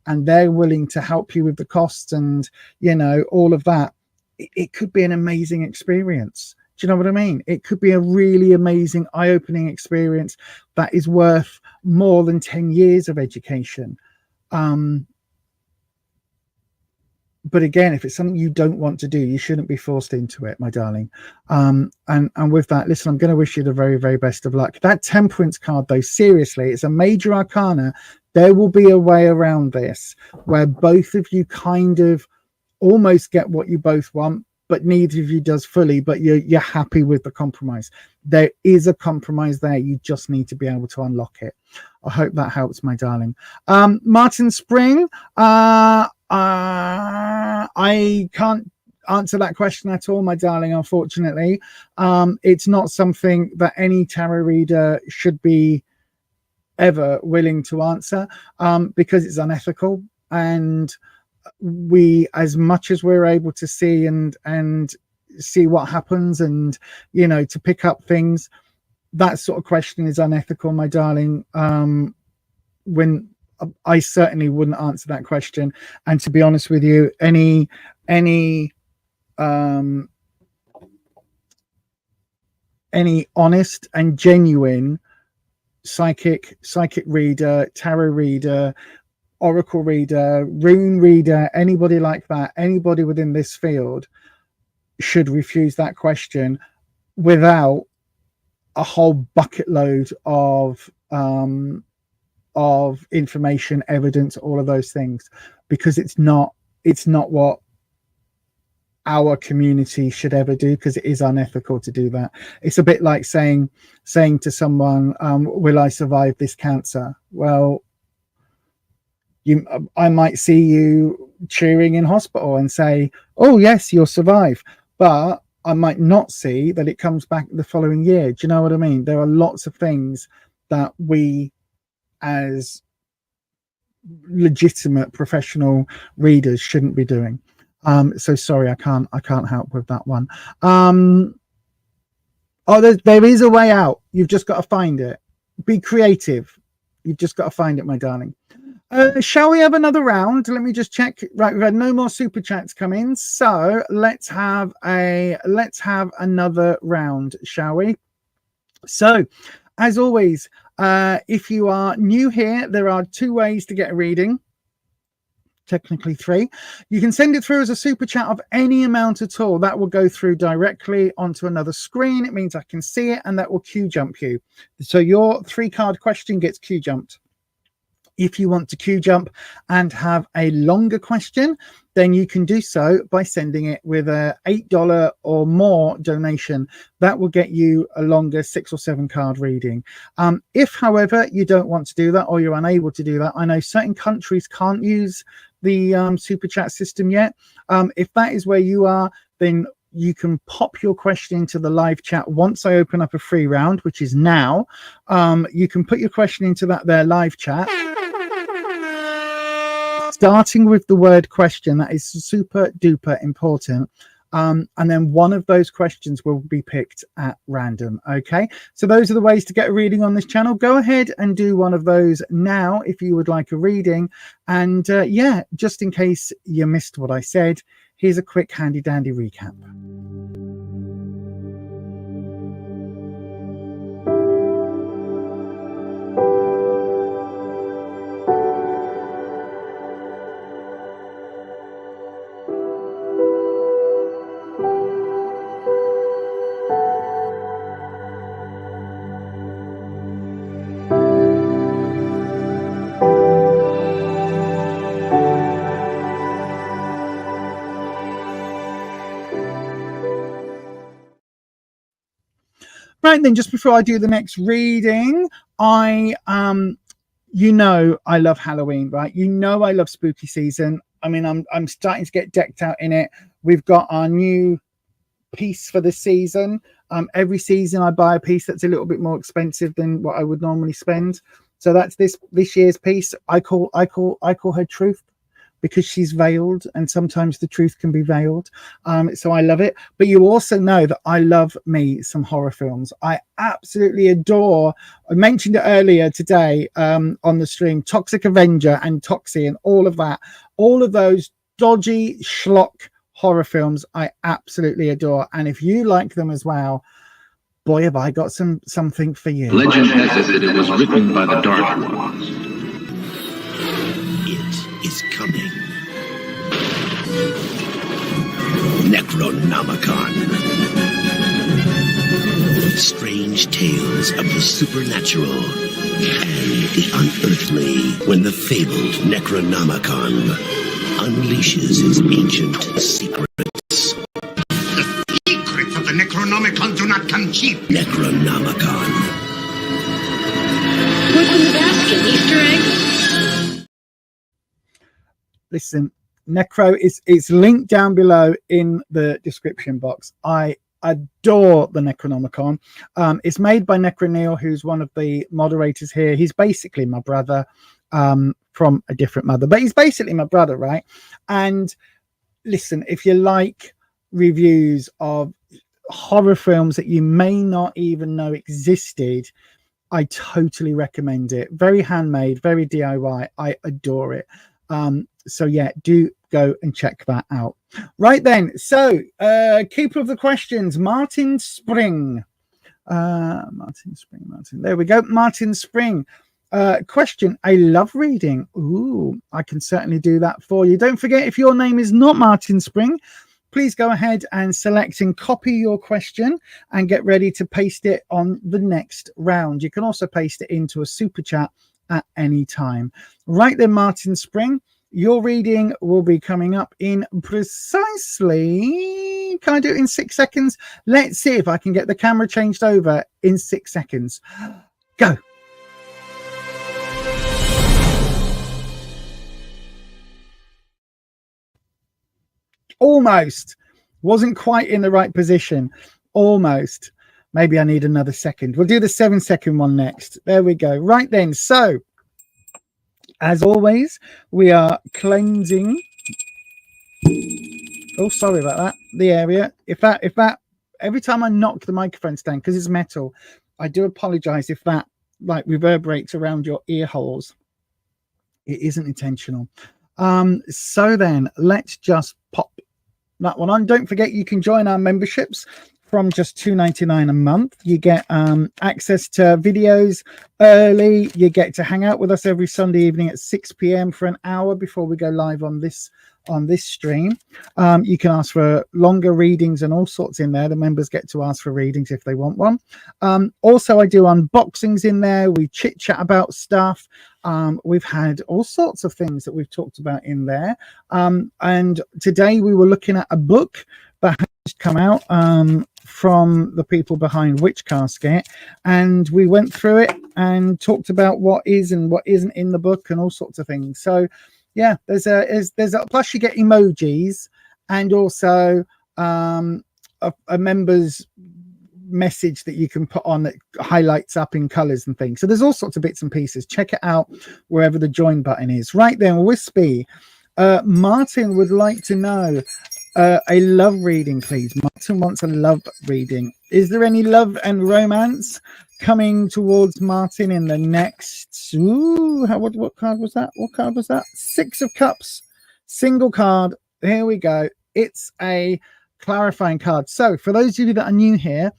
and they're willing to help you with the costs and, you know, all of that, it could be an amazing experience. Do you know what I mean? It could be a really amazing, eye-opening experience that is worth more than 10 years of education. But again, if it's something you don't want to do, you shouldn't be forced into it, my darling. And with that, listen, I'm going to wish you the very, very best of luck. That temperance card, though, seriously, it's a major arcana. There will be a way around this where both of you kind of almost get what you both want, but neither of you does fully, but you're happy with the compromise. There is a compromise there. You just need to be able to unlock it. I hope that helps, my darling. Martin Spring, I can't answer that question at all, my darling, unfortunately. It's not something that any tarot reader should be ever willing to answer, because it's unethical. And we, as much as we're able to see and see what happens, and, you know, to pick up things, that sort of question is unethical, my darling. When I certainly wouldn't answer that question. And to be honest with you, any honest and genuine psychic reader, tarot reader, oracle reader, rune reader, anybody like that, anybody within this field should refuse that question without a whole bucket load of information, evidence, all of those things, because it's not what our community should ever do, because it is unethical to do that. It's a bit like saying to someone, will I survive this cancer? Well, I might see you cheering in hospital and say, oh yes, you'll survive, but I might not see that it comes back the following year. Do you know what I mean? There are lots of things that we, as legitimate professional readers, shouldn't be doing. So sorry, I can't help with that one. There is a way out. You've just got to find it. Be creative. You've just got to find it, my darling. Shall we have another round? Let me just check. Right, we've had no more super chats come in, so let's have another round, shall we? So, as always, if you are new here, there are 2 ways to get a reading. Technically 3. You can send it through as a super chat of any amount at all. That will go through directly onto another screen. It means I can see it, and that will queue jump you. So your 3-card question gets queue jumped. If you want to queue jump and have a longer question, then you can do so by sending it with a $8 or more donation. That will get you a longer 6 or 7 card reading. If, however, you don't want to do that, or you're unable to do that, I know certain countries can't use the super chat system yet. If that is where you are, then you can pop your question into the live chat once I open up a free round, which is now. You can put your question into their live chat, starting with the word question. That is super duper important. And then one of those questions will be picked at random. Okay, so those are the ways to get a reading on this channel. Go ahead and do one of those now if you would like a reading. And yeah, just in case you missed what I said, here's a quick handy dandy recap. Right then, just before I do the next reading, I love Halloween, right? I love spooky season. I mean, I'm starting to get decked out in it. We've got our new piece for the season. Every season I buy a piece that's a little bit more expensive than what I would normally spend. So that's this year's piece. I call her Truth, because she's veiled, and sometimes the truth can be veiled. So I love it. But you also know that I love me some horror films. I absolutely adore, I mentioned it earlier today on the stream, Toxic Avenger and Toxie and all of that. All of those dodgy schlock horror films I absolutely adore. And if you like them as well, boy, have I got something for you. Legend has it that it was written by the Dark Ones. It is coming. Necronomicon. Strange tales of the supernatural and the unearthly, when the fabled Necronomicon unleashes his ancient secrets. The secrets of the Necronomicon do not come cheap. Necronomicon. What's in the basket? Easter eggs? Listen, Necro is linked down below in the description box. I adore the Necronomicon. It's made by Necroneil, who's one of the moderators here. He's basically my brother from a different mother, but he's basically my brother, right? And listen, if you like reviews of horror films that you may not even know existed, I totally recommend it. Very handmade, very DIY. I adore it. So yeah, do go and check that out. Right then, so keeper of the questions, Martin Spring. There we go. Martin Spring. Question, I love reading. Ooh, I can certainly do that for you. Don't forget, if your name is not Martin Spring, please go ahead and select and copy your question and get ready to paste it on the next round. You can also paste it into a super chat at any time. Right then, Martin Spring, your reading will be coming up in precisely, can I do it in 6 seconds? Let's see if I can get the camera changed over in 6 seconds. Go. Almost. Wasn't quite in the right position. Almost. Maybe I need another second. We'll do the 7-second one next. There we go. Right then. So, as always, we are cleansing. Oh, sorry about that. The area. If that, every time I knock the microphone stand, because it's metal, I do apologize if that like reverberates around your ear holes. It isn't intentional. So then let's just pop that one on. Don't forget, you can join our memberships from just $2.99 a month. You get access to videos early. You get to hang out with us every Sunday evening at 6 p.m. for an hour before we go live on this stream. You can ask for longer readings and all sorts in there. The members get to ask for readings if they want one. Also, I do unboxings in there. We chit chat about stuff. We've had all sorts of things that we've talked about in there. And today we were looking at a book that has come out from the people behind Witch Casket, and we went through it and talked about what is and what isn't in the book and all sorts of things. So yeah, there's a plus you get emojis and also a member's message that you can put on that highlights up in colors and things. So there's all sorts of bits and pieces. Check it out wherever the join button is. Right then, Wispy, Martin would like to know a love reading, please. Martin wants a love reading. Is there any love and romance coming towards Martin in the next? Ooh, what card was that? What card was that? 6 of Cups, single card. Here we go. It's a clarifying card. So for those of you that are new here,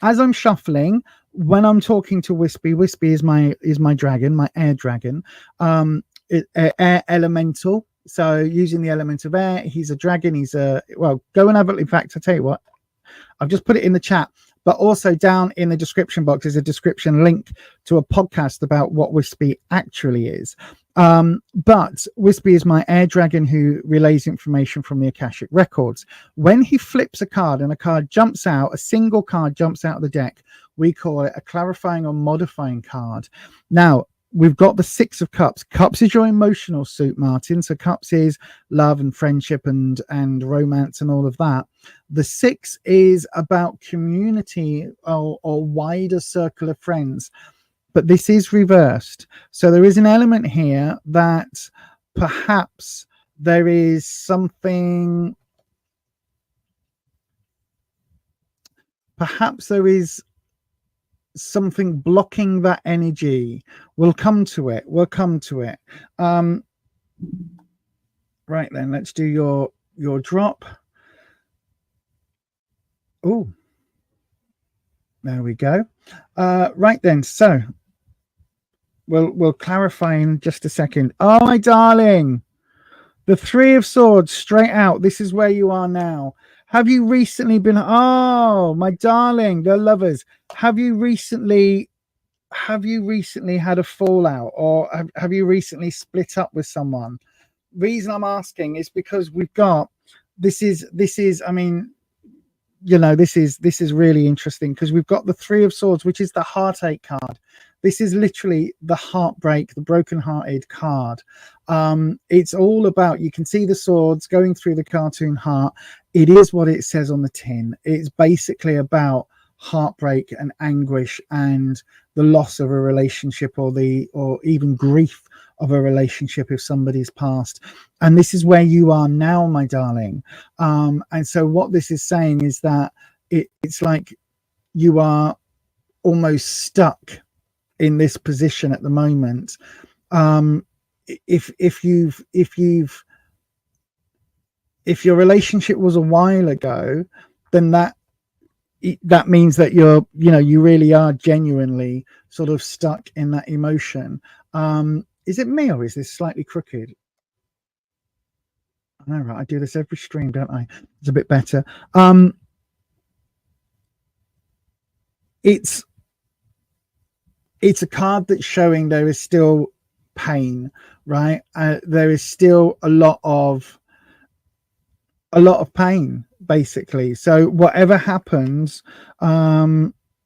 as I'm shuffling, when I'm talking to Wispy is my dragon, my air dragon, air elemental. So using the element of air, he's a dragon. He's go and have it. In fact, I'll tell you what, I've just put it in the chat, but also down in the description box is a description link to a podcast about what Wispy actually is. But Wispy is my air dragon who relays information from the Akashic records. When he flips a card and a card jumps out, a single card jumps out of the deck, we call it a clarifying or modifying card. Now, we've got the 6 of Cups. Cups is your emotional suit, Martin. So Cups is love and friendship and romance and all of that. The 6 is about community or wider circle of friends. But this is reversed. So there is an element here that perhaps there is something. Perhaps there is something blocking that energy. We'll come to it. Right then, let's do your drop. Oh, there we go. Right then, so we'll clarify in just a second. Oh, my darling, the 3 of Swords straight out. This is where you are now. Have you recently been? Oh, my darling, the lovers. Have you recently had a fallout, or have you recently split up with someone? Reason I'm asking is because we've got this is. I mean, you know, this is really interesting because we've got the 3 of Swords, which is the heartache card. This is literally the heartbreak, the broken-hearted card. It's all about, you can see the swords going through the cartoon heart. It is what it says on the tin. It's basically about heartbreak and anguish and the loss of a relationship or even grief of a relationship if somebody's passed. And this is where you are now, my darling. And so what this is saying is that it's like you are almost stuck in this position at the moment. If your relationship was a while ago, then that means that you really are genuinely sort of stuck in that emotion. Is it me or is this slightly crooked? All right, I do this every stream, don't I? It's a bit better. It's a card that's showing there is still pain, right? There is still a lot of pain, basically. So whatever happens,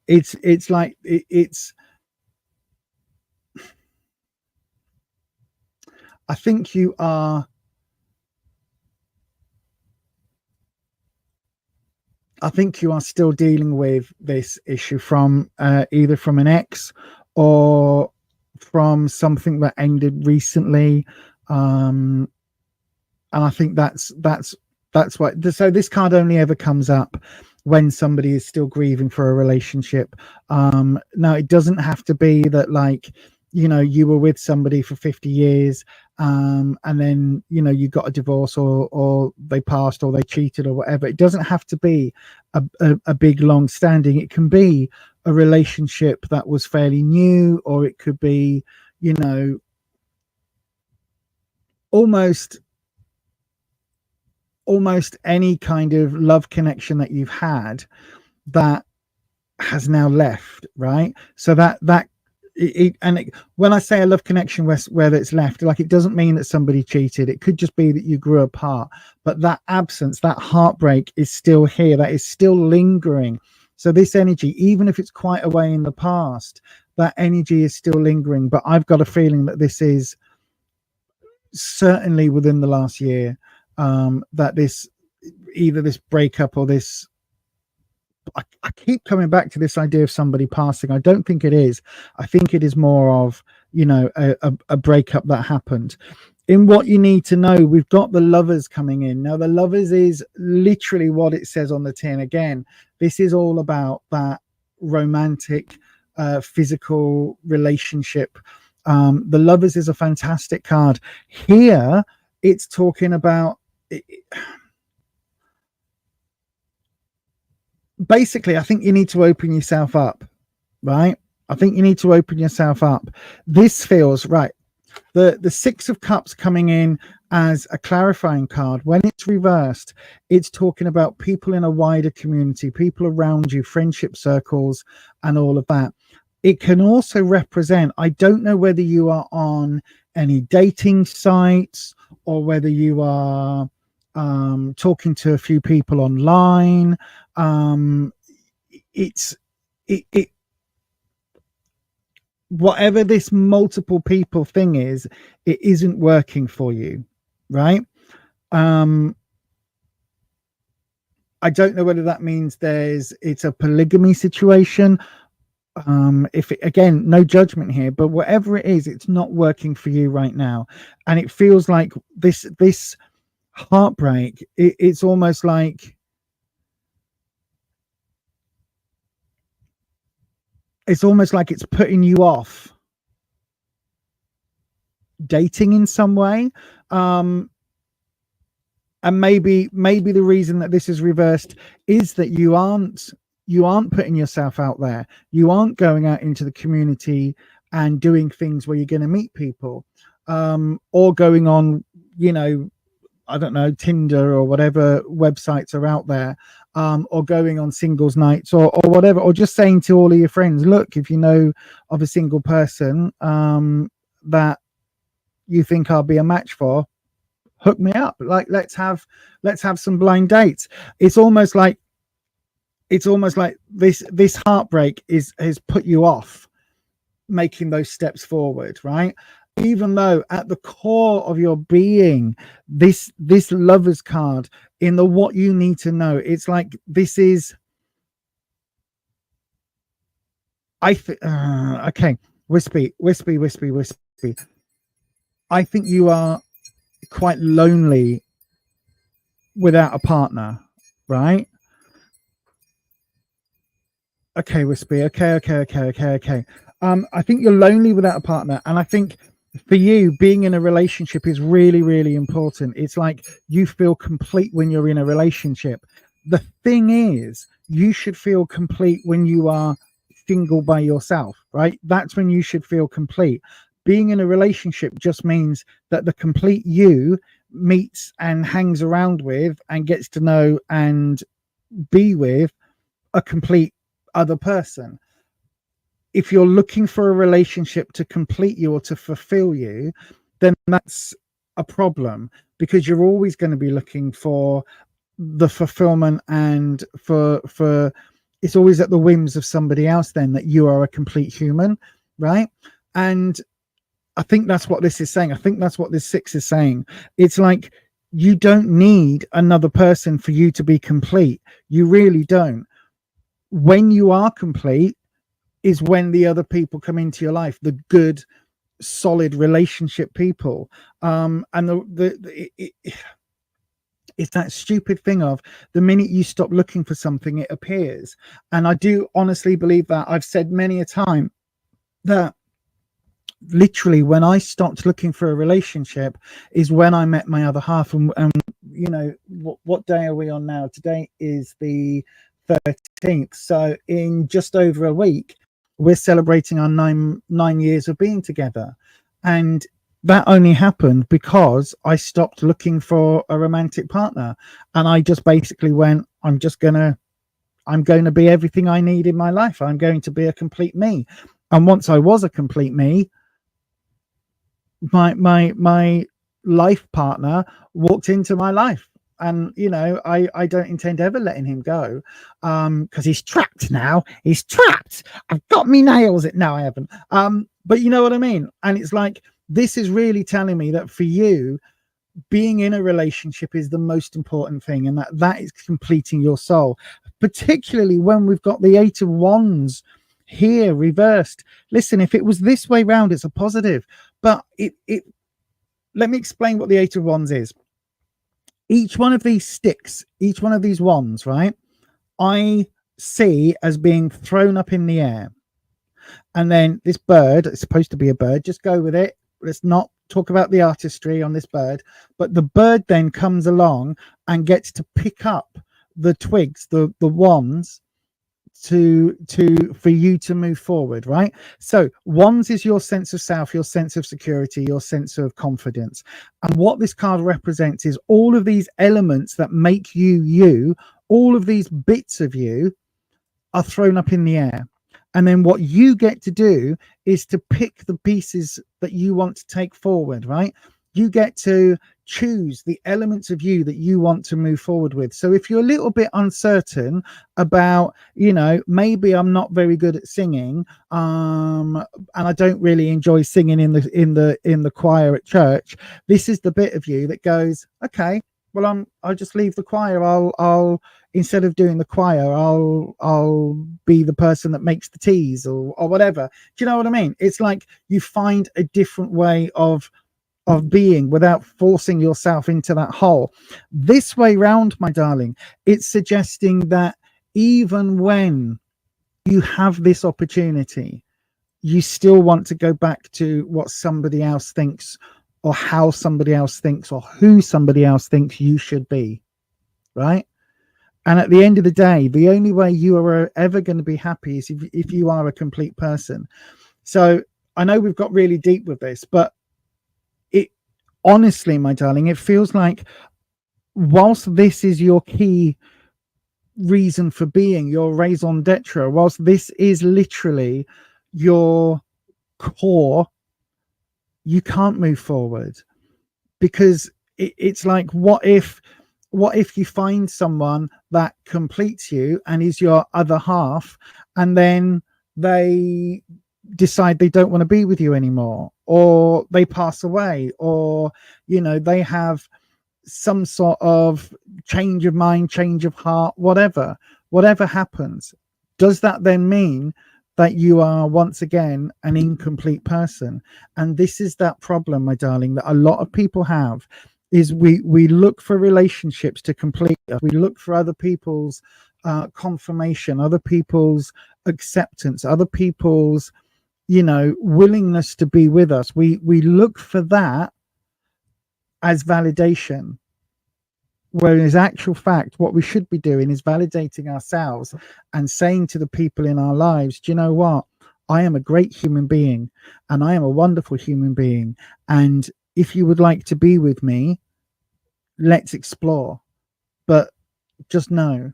it's like it's. I think you are. I think you are still dealing with this issue from either from an ex or from something that ended recently, and I think that's why. So this card only ever comes up when somebody is still grieving for a relationship. Now it doesn't have to be that, like, you know, you were with somebody for 50 years, and then, you know, you got a divorce, or they passed, or they cheated, or whatever. It doesn't have to be a big long standing. It can be a relationship that was fairly new, or it could be, you know, almost any kind of love connection that you've had that has now left, right? So when I say a love connection where it's left, like, it doesn't mean that somebody cheated. It could just be that you grew apart, but that absence, that heartbreak is still here. That is still lingering. So this energy, even if it's quite away in the past, that energy is still lingering. But I've got a feeling that this is certainly within the last year, that either this breakup or this, I keep coming back to this idea of somebody passing. I don't think it is. I think it is more of, you know, a breakup that happened. In what you need to know, we've got the Lovers coming in. Now, the Lovers is literally what it says on the tin. Again, this is all about that romantic, physical relationship. The Lovers is a fantastic card. Here, it's talking about... basically, I think you need to open yourself up, right? I think you need to open yourself up. This feels right. The Six of Cups coming in as a clarifying card. When it's reversed, it's talking about people in a wider community, people around you, friendship circles, and all of that. It can also represent, I don't know whether you are on any dating sites, or whether you are talking to a few people online. Whatever this multiple people thing is, it isn't working for you, right? I don't know whether that means it's a polygamy situation. Again, no judgment here, but whatever it is, it's not working for you right now. And it feels like this heartbreak, it's almost like it's putting you off dating in some way. And maybe the reason that this is reversed is that you aren't putting yourself out there. You aren't going out into the community and doing things where you're going to meet people, or going on, you know, I don't know, Tinder or whatever websites are out there, or going on singles nights, or whatever, or just saying to all of your friends, look, if you know of a single person that you think I'll be a match for, hook me up. Like, let's have some blind dates. It's almost like this heartbreak has put you off making those steps forward, right? Even though at the core of your being, this Lovers card in the what you need to know, it's like this is, okay, wispy. I think you are quite lonely without a partner, right? Okay, wispy. Okay. I think you're lonely without a partner, and I think for you, being in a relationship is really, really important. It's like you feel complete when you're in a relationship. The thing is, you should feel complete when you are single by yourself, right? That's when you should feel complete. Being in a relationship just means that the complete you meets and hangs around with and gets to know and be with a complete other person. If you're looking for a relationship to complete you or to fulfill you, then that's a problem, because you're always going to be looking for the fulfillment, and for it's always at the whims of somebody else then that you are a complete human, right? And I think that's what this is saying. I think that's what this Six is saying. It's like you don't need another person for you to be complete. You really don't. When you are complete is when the other people come into your life, the good, solid relationship people. And it's that stupid thing of the minute you stop looking for something, it appears. And I do honestly believe that. I've said many a time that literally when I stopped looking for a relationship is when I met my other half. And you know, what day are we on now? Today is the 13th. So in just over a week, we're celebrating our nine years of being together. And that only happened because I stopped looking for a romantic partner. And I just basically went, I'm going to be everything I need in my life. I'm going to be a complete me. And once I was a complete me, my life partner walked into my life. And you know, I don't intend ever letting him go, because he's trapped now. He's trapped. I've got me nails. No, I haven't. But you know what I mean. And it's like, this is really telling me that for you, being in a relationship is the most important thing, and that is completing your soul, particularly when we've got the 8 of Wands here reversed. Listen, if it was this way round, it's a positive, but it let me explain what the 8 of Wands is. Each one of these sticks, each one of these wands, right, I see as being thrown up in the air. And then this bird, it's supposed to be a bird, just go with it. Let's not talk about the artistry on this bird. But the bird then comes along and gets to pick up the twigs, the wands, for you to move forward, right? So wands is your sense of self, your sense of security, your sense of confidence. And what this card represents is all of these elements that make you you, all of these bits of you are thrown up in the air. And then what you get to do is to pick the pieces that you want to take forward, right? You get to choose the elements of you that you want to move forward with. So if you're a little bit uncertain about, you know, maybe I'm not very good at singing, and I don't really enjoy singing in the choir at church, this is the bit of you that goes, okay, well, I'll just leave the choir. I'll instead of doing the choir, I'll be the person that makes the teas or whatever. Do you know what I mean? It's like you find a different way of being without forcing yourself into that hole. This way round, my darling, it's suggesting that even when you have this opportunity, you still want to go back to what somebody else thinks, or how somebody else thinks, or who somebody else thinks you should be, right? And at the end of the day, the only way you are ever going to be happy is if you are a complete person. So I know we've got really deep with this, but honestly, my darling, it feels like whilst this is your key reason for being, your raison d'etre, whilst this is literally your core, you can't move forward, because it's like, what if you find someone that completes you and is your other half, and then they decide they don't want to be with you anymore, or they pass away, or you know, they have some sort of change of mind, change of heart, whatever happens, does that then mean that you are once again an incomplete person? And this is that problem, my darling, that a lot of people have, is we look for relationships to complete us. We look for other people's confirmation, other people's acceptance, other people's, you know, willingness to be with us. We look for that as validation, whereas actual fact, what we should be doing is validating ourselves and saying to the people in our lives, do you know what? I am a great human being, and I am a wonderful human being, and if you would like to be with me, let's explore. But just know,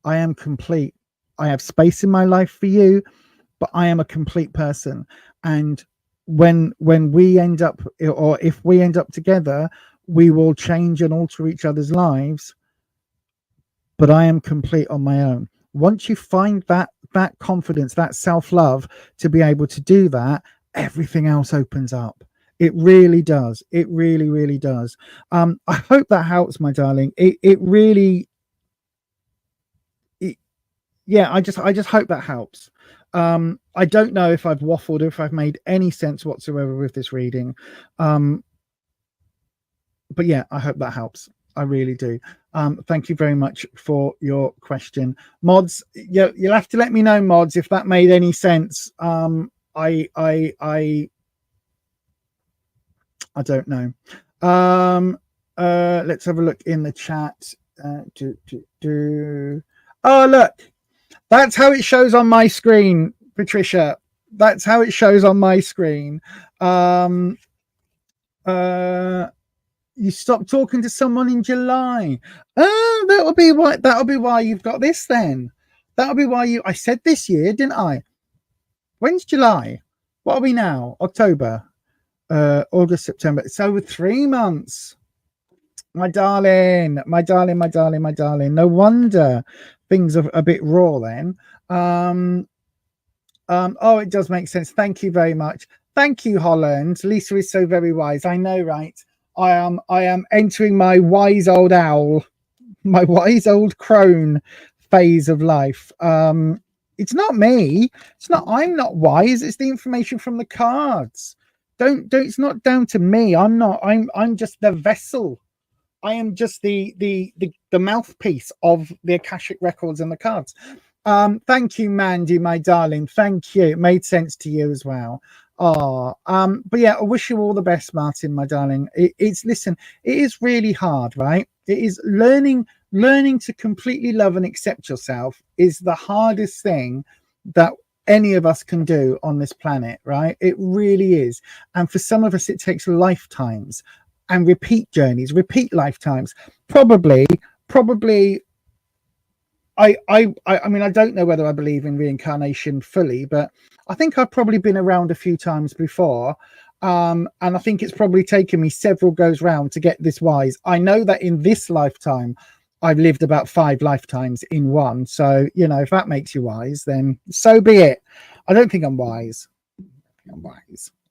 I am complete. I have space in my life for you, but I am a complete person. And when we end up, or if we end up together, we will change and alter each other's lives, but I am complete on my own. Once you find that confidence, that self-love to be able to do that, everything else opens up. It really does. It really, really does. I hope that helps, my darling. It really, yeah, I just hope that helps. I don't know if I've waffled or if I've made any sense whatsoever with this reading. But yeah, I hope that helps. I really do. Thank you very much for your question. Mods, you'll have to let me know, Mods, if that made any sense. I don't know. Let's have a look in the chat. Oh, look, that's how it shows on my screen, Patricia. That's how it shows on my screen. You stopped talking to someone in July. Oh, that'll be why you've got this then. That'll be why I said this year, didn't I? When's July? What are we now? October, August, September. It's over 3 months. My darling. No wonder things are a bit raw then. Oh, it does make sense. Thank you very much. Thank you, Holland. Lisa is so very wise. I know, right? I am entering my wise old owl, my wise old crone phase of life. It's not me. I'm not wise. It's the information from the cards. It's not down to me. I'm just the vessel. I am just the mouthpiece of the Akashic records and the cards. Thank you, Mandy, my darling. Thank you. It made sense to you as well. But yeah, I wish you all the best, Martin, my darling. Listen, it is really hard, right? It is learning to completely love and accept yourself is the hardest thing that any of us can do on this planet, right? It really is. And for some of us, it takes lifetimes and repeat journeys, repeat lifetimes. Probably. I mean, I don't know whether I believe in reincarnation fully, but I think I've probably been around a few times before. And I think it's probably taken me several goes round to get this wise. I know that in this lifetime, I've lived about 5 lifetimes in one. So, if that makes you wise, then so be it. I don't think I'm wise. I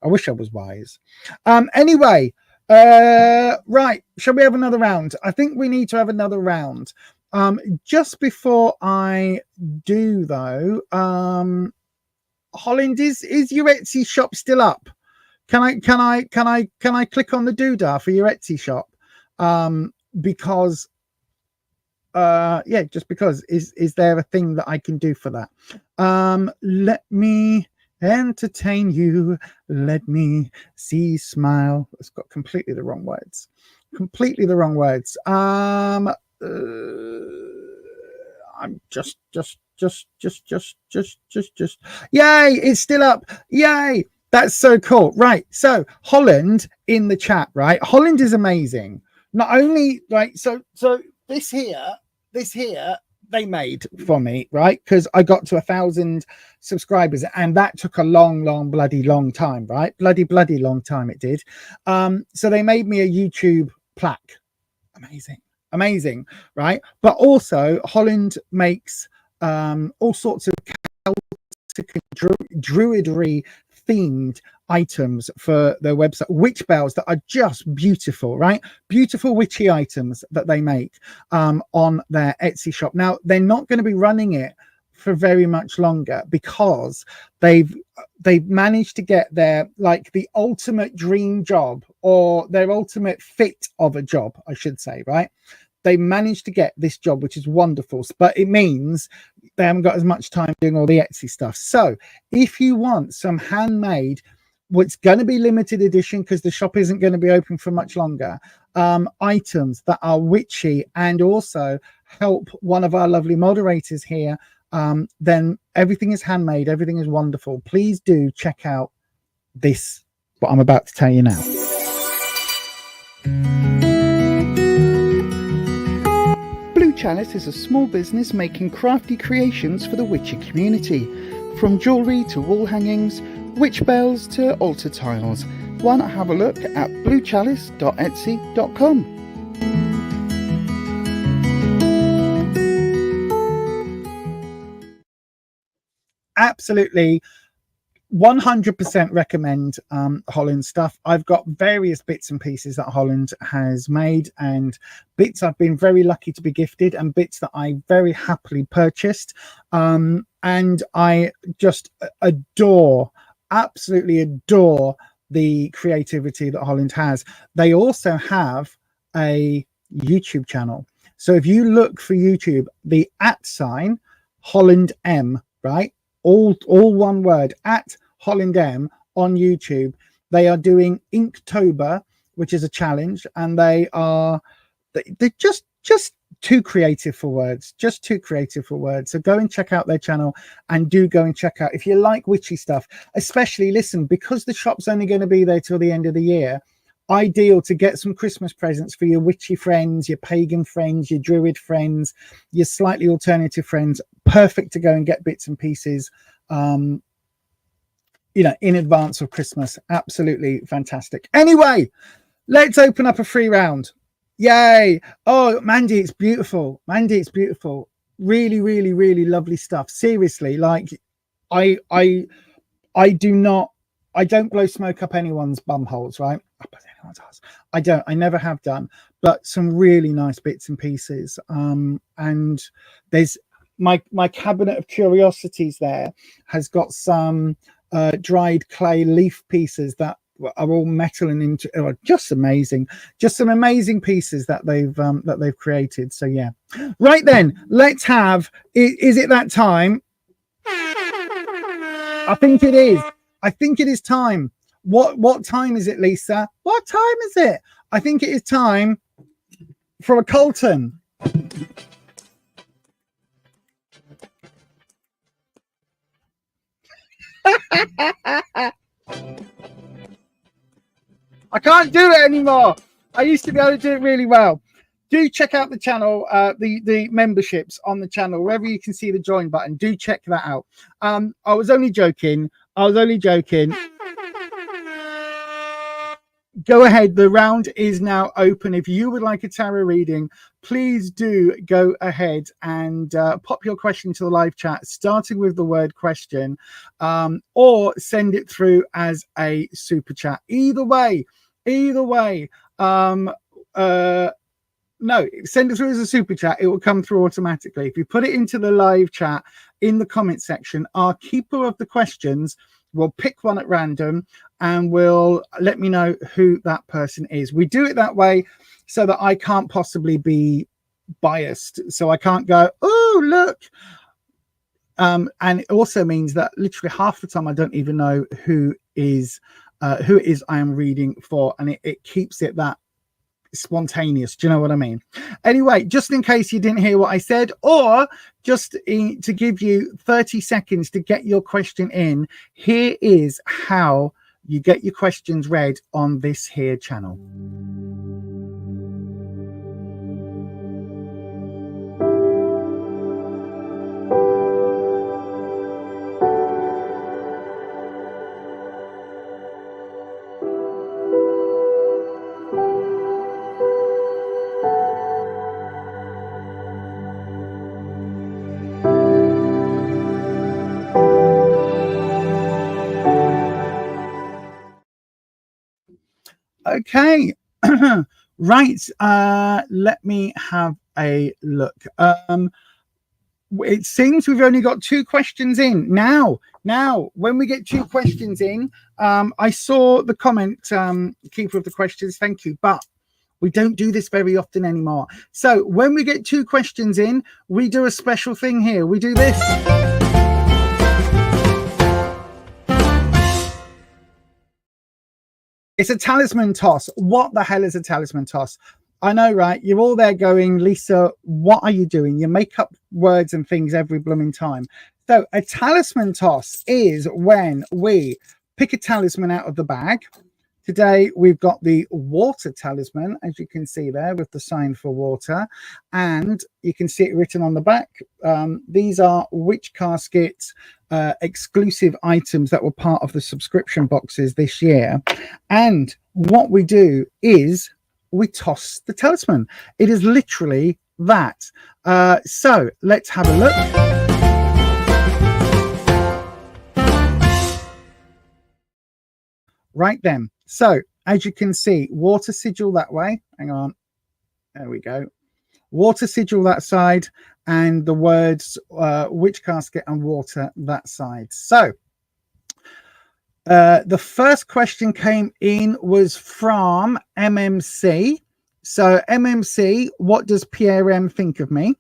wish I was wise. Anyway, right. Shall we have another round? I think we need to have another round. Just before I do, though, Holland, is your Etsy shop still up? Can I click on the doodah for your Etsy shop? Because just because is there a thing that I can do for that? Let me entertain you. Let me see you smile. It's got completely the wrong words. I'm just yay, it's still up. Yay, that's so cool. Right, so Holland in the chat, right? Holland is amazing. Not only right, so this here they made for me, right? Because I got to 1,000 subscribers, and that took a long bloody long time, right? Bloody long time it did. So they made me a YouTube plaque. Amazing, right? But also Holland makes all sorts of Celtic druidry themed items for their website, witch bells that are just beautiful, right? Beautiful witchy items that they make on their Etsy shop. Now, they're not going to be running it for very much longer because they've managed to get their the ultimate dream job, or their ultimate fit of a job, I should say, right? They managed to get this job, which is wonderful, but it means they haven't got as much time doing all the Etsy stuff. So if you want some handmade, it's going to be limited edition because the shop isn't going to be open for much longer, items that are witchy and also help one of our lovely moderators here, then everything is handmade, everything is wonderful. Please do check out this, what I'm about to tell you now. Blue Chalice is a small business making crafty creations for the witchy community. From jewellery to wall hangings, witch bells to altar tiles. Why not have a look at bluechalice.etsy.com. Absolutely 100% recommend Holland stuff. I've got various bits and pieces that Holland has made, and bits I've been very lucky to be gifted, and bits that I very happily purchased. And I just absolutely adore the creativity that Holland has. They also have a YouTube channel. So if you look for YouTube, the @ Holland M, right? All one word, @ Holland M on YouTube. They are doing Inktober which is a challenge, and they're just too creative for words, so go and check out their channel, and do go and check out, if you like witchy stuff, especially, listen, because the shop's only going to be there till the end of the year, ideal to get some Christmas presents for your witchy friends, your pagan friends, your druid friends, your slightly alternative friends. Perfect to go and get bits and pieces in advance of Christmas. Absolutely fantastic. Anyway, let's open up a free round. Yay. Oh, Mandy, it's beautiful. Really, really, really lovely stuff. Seriously, like I don't blow smoke up anyone's bum holes, right? I don't. I never have done. But some really nice bits and pieces. And there's my cabinet of curiosities there has got some dried clay leaf pieces that are all metal and just amazing. Just some amazing pieces that they've created. So yeah. Right then, let's have. Is it that time? I think it is. I think it is time. What time is it, Lisa? What time is it? I think it is time for a Colton. I can't do it anymore. I used to be able to do it really well. Do check out the channel, the memberships on the channel, wherever you can see the join button. Do check that out. I was only joking. Go ahead. The round is now open. If you would like a tarot reading, please do go ahead and pop your question to the live chat, starting with the word question, or send it through as a super chat. Either way. No, send it through as a super chat. It will come through automatically. If you put it into the live chat in the comment section, our keeper of the questions will pick one at random and will let me know who that person is. We do it that way so that I can't possibly be biased. So I can't go, oh, look. And it also means that literally half the time I don't even know who it is I am reading for. And it keeps it that spontaneous. Do you know what I mean? Anyway, just in case you didn't hear what I said, or just to give you 30 seconds to get your question in, here is how you get your questions read on this here channel. Okay. Right. Let me have a look. It seems we've only got 2 questions in now. When we get 2 questions in, I saw the comment, keeper of the questions, thank you, but we don't do this very often anymore. So when we get 2 questions in, we do a special thing here. We do this. It's a talisman toss. What the hell is a talisman toss? I know, right? You're all there going, Lisa, what are you doing? You make up words and things every blooming time. So a talisman toss is when we pick a talisman out of the bag. Today, we've got the water talisman, as you can see there, with the sign for water. And you can see it written on the back. These are Witch Casket's exclusive items that were part of the subscription boxes this year. And what we do is we toss the talisman. It is literally that. So let's have a look. Right then. So as you can see, water sigil that way. Hang on. There we go. Water sigil that side, and the words witch casket and water that side. So the first question came in was from MMC. So MMC, what does Pierre M think of me?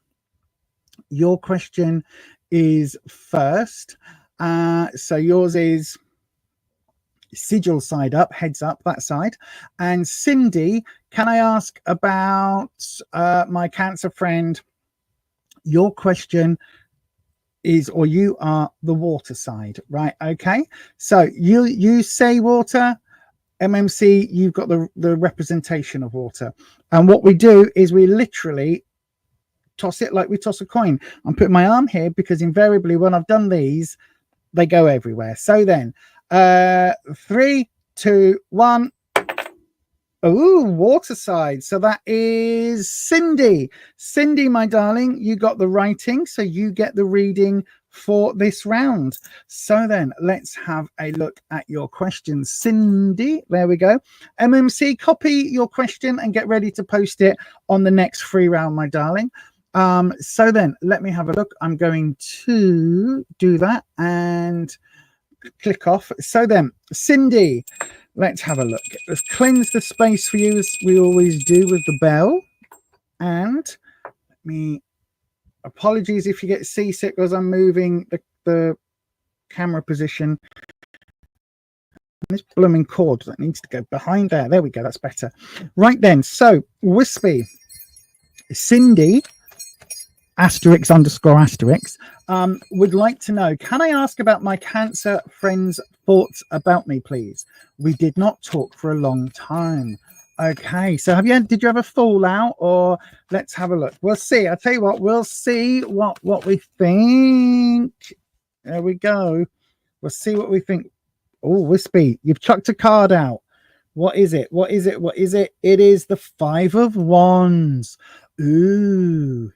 Your question is first. So yours is, sigil side up, heads up, that side. And Cindy, can I ask about my cancer friend? Your question is, or you are the water side, right? Okay, so you say water. MMC, you've got the representation of water. And what we do is we literally toss it like we toss a coin. I'm putting my arm here because invariably when I've done these, they go everywhere. So then 3, 2, 1. Oh, water side. So that is Cindy. Cindy, my darling, you got the writing, so you get the reading for this round. So then let's have a look at your questions. Cindy, there we go. MMC, copy your question and get ready to post it on the next free round, my darling. So then let me have a look. I'm going to do that and click off. So then, Cindy, let's have a look. Let's cleanse the space for you as we always do with the bell. And let me, apologies if you get seasick as I'm moving the camera position. This blooming cord that needs to go behind there. There we go. That's better. Right then. So Wispy, Cindy, asterisk underscore asterisk, would like to know, can I ask about my cancer friend's thoughts about me, please? We did not talk for a long time. Okay, so did you have a fallout, or let's have a look? We'll see. I'll tell you what, we'll see what we think. There we go. We'll see what we think. Oh, Wispy, you've chucked a card out. What is it? What is it? What is it? It is the 5 of Wands. Ooh,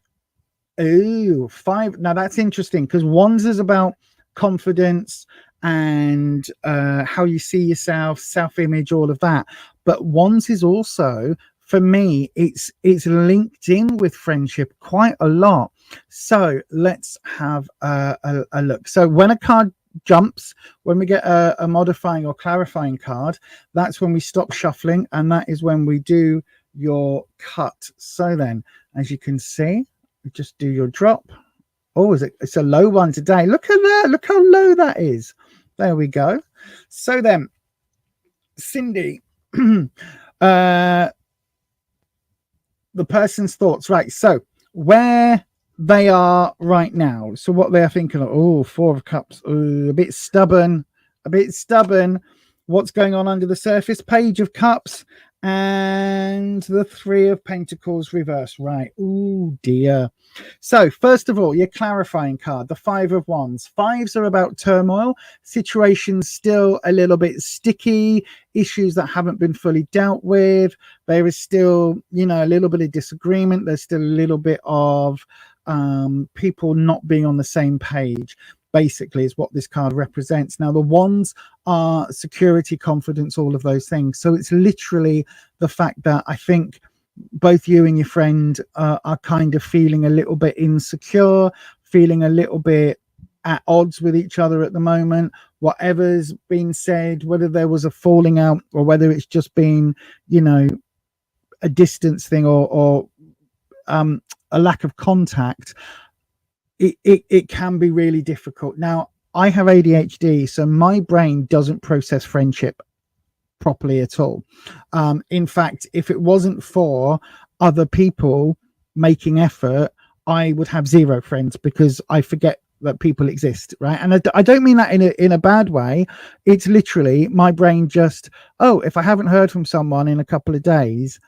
5. Now that's interesting because Wands is about confidence and how you see yourself, self-image, all of that. But Wands is also, for me, it's linked in with friendship quite a lot. So let's have a look. So when a card jumps, when we get a modifying or clarifying card, that's when we stop shuffling, and that is when we do your cut. So then, as you can see, just do your drop. Oh, it's a low one today. Look at that. Look how low that is. There we go. So then, Cindy, the person's thoughts, right? So where they are right now, so what they are thinking of, oh, 4 of Cups, a bit stubborn. What's going on under the surface? Page of Cups and the 3 of Pentacles reverse, right? Oh dear. So first of all, your clarifying card, the 5 of Wands. 5s are about turmoil, situations still a little bit sticky, issues that haven't been fully dealt with. There is still, a little bit of disagreement. There's still a little bit of people not being on the same page, basically, is what this card represents. Now, the Wands are security, confidence, all of those things. So it's literally the fact that I think both you and your friend are kind of feeling a little bit insecure, feeling a little bit at odds with each other at the moment. Whatever's been said, whether there was a falling out or whether it's just been, a distance thing or a lack of contact, it can be really difficult. Now, I have ADHD, so my brain doesn't process friendship properly at all. In fact, if it wasn't for other people making effort, I would have 0 friends because I forget that people exist, right? And I don't mean that in a bad way. It's literally my brain just, if I haven't heard from someone in a couple of days,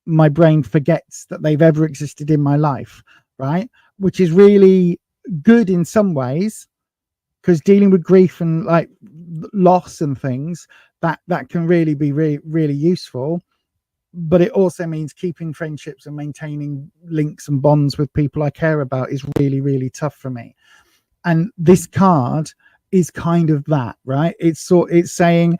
my brain forgets that they've ever existed in my life, right? Which is really good in some ways, because dealing with grief and like loss and things, that can really be really useful. But it also means keeping friendships and maintaining links and bonds with people I care about is really, really tough for me. And this card is kind of that, right? It's saying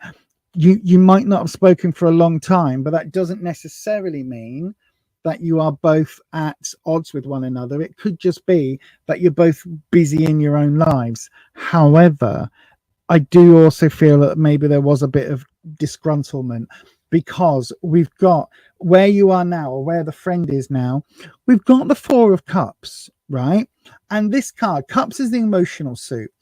you might not have spoken for a long time, but that doesn't necessarily mean that you are both at odds with one another. It could just be that you're both busy in your own lives. However, I do also feel that maybe there was a bit of disgruntlement, because we've got where you are now, or where the friend is now, we've got the 4 of Cups, right? And this card, Cups, is the emotional suit.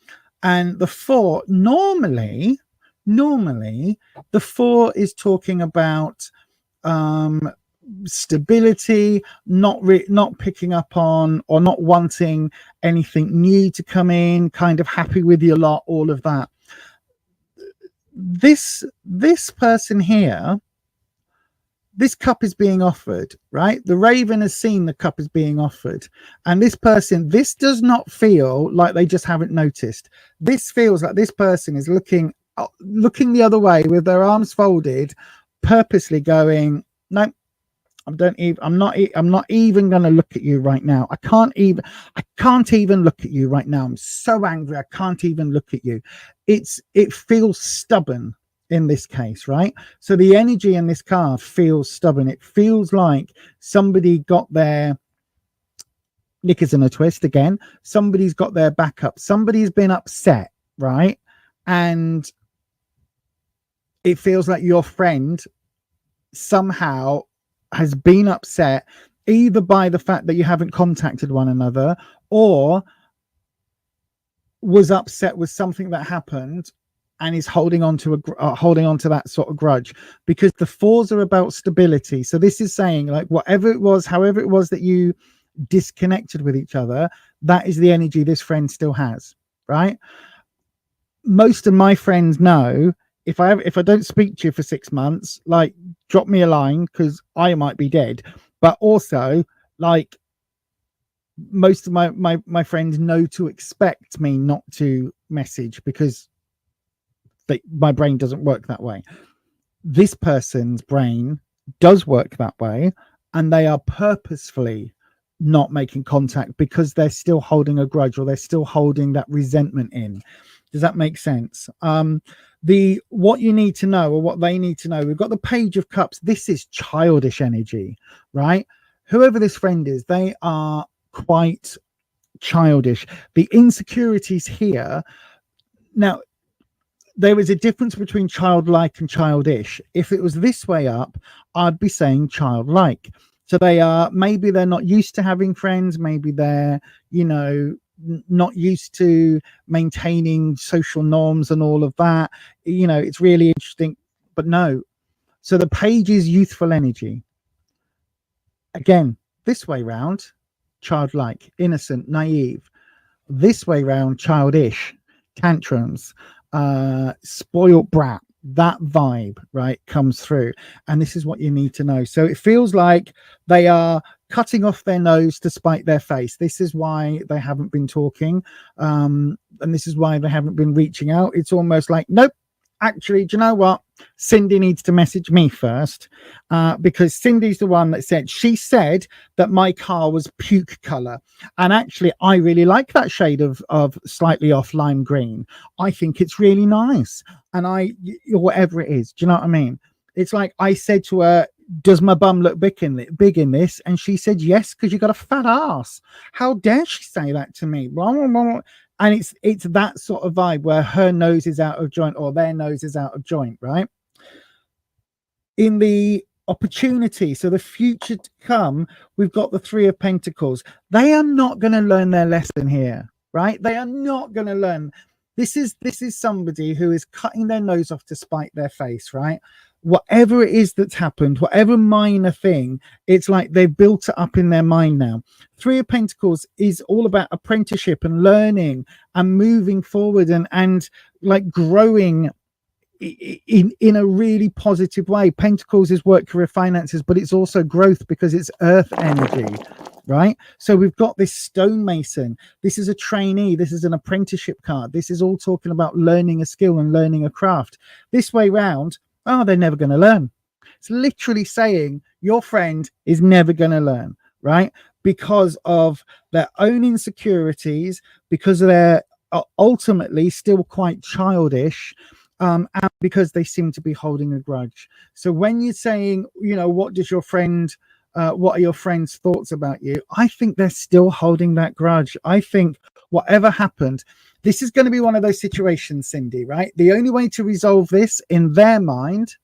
And the 4, normally normally the 4 is talking about stability, not picking up on or not wanting anything new to come in, kind of happy with your lot, all of that. This person here, this cup is being offered, right? The Raven has seen the cup is being offered, and this person, this does not feel like they just haven't noticed. This feels like this person is looking the other way with their arms folded, purposely going, no, I'm not even going to look at you right now. I can't even look at you right now. I'm so angry. I can't even look at you. It feels stubborn in this case, right? So the energy in this card feels stubborn. It feels like somebody got their knickers in a twist again. Somebody's got their back up. Somebody's been upset, right? And it feels like your friend somehow has been upset either by the fact that you haven't contacted one another, or was upset with something that happened and is holding on to that sort of grudge, because the 4s are about stability. So this is saying, like, however it was that you disconnected with each other, that is the energy this friend still has, right? Most of my friends know, if I don't speak to you for 6 months, like, drop me a line, because I might be dead. But also, like, most of my friends know to expect me not to message, because my brain doesn't work that way. This person's brain does work that way, and they are purposefully not making contact because they're still holding a grudge, or they're still holding that resentment in. Does that make sense? What you need to know, or what they need to know, we've got the Page of Cups. This is childish energy, right? Whoever this friend is, they are quite childish. The insecurities here. Now, there is a difference between childlike and childish. If it was this way up, I'd be saying childlike. So maybe they're not used to having friends. Maybe they're, not used to maintaining social norms and all of that. It's really interesting, but no. So the Page is youthful energy. Again, this way round, childlike, innocent, naive. This way round, childish, tantrums, spoiled brat. That vibe, right, comes through. And this is what you need to know. So it feels like they are cutting off their nose to spite their face. This is why they haven't been talking, and this is why they haven't been reaching out. It's almost like, nope, actually, do you know what? Cindy needs to message me first, because Cindy's the one that she said that my car was puke color. And actually, I really like that shade of slightly off lime green. I think it's really nice. And whatever it is, do you know what I mean? It's like I said to her, does my bum look big in this? And she said, yes, because you got a fat ass. How dare she say that to me? Blah, blah, blah. And it's that sort of vibe where her nose is out of joint, or their nose is out of joint, right? In the opportunity, so the future to come, we've got the 3 of Pentacles. They are not going to learn their lesson here, right? They are not going to learn. This is somebody who is cutting their nose off to spite their face, right? Whatever it is that's happened, whatever minor thing, it's like they've built it up in their mind now. 3 of Pentacles is all about apprenticeship and learning and moving forward and like growing in a really positive way. Pentacles is work, career, finances, but it's also growth because it's earth energy, right? So we've got this stonemason. This is a trainee. This is an apprenticeship card. This is all talking about learning a skill and learning a craft. This way round, they're never going to learn. It's literally saying your friend is never going to learn, right? Because of their own insecurities, because they're ultimately still quite childish, and because they seem to be holding a grudge. So when you're saying, what are your friend's thoughts about you? I think they're still holding that grudge. I think whatever happened, this is going to be one of those situations, Cindy, right? The only way to resolve this in their mind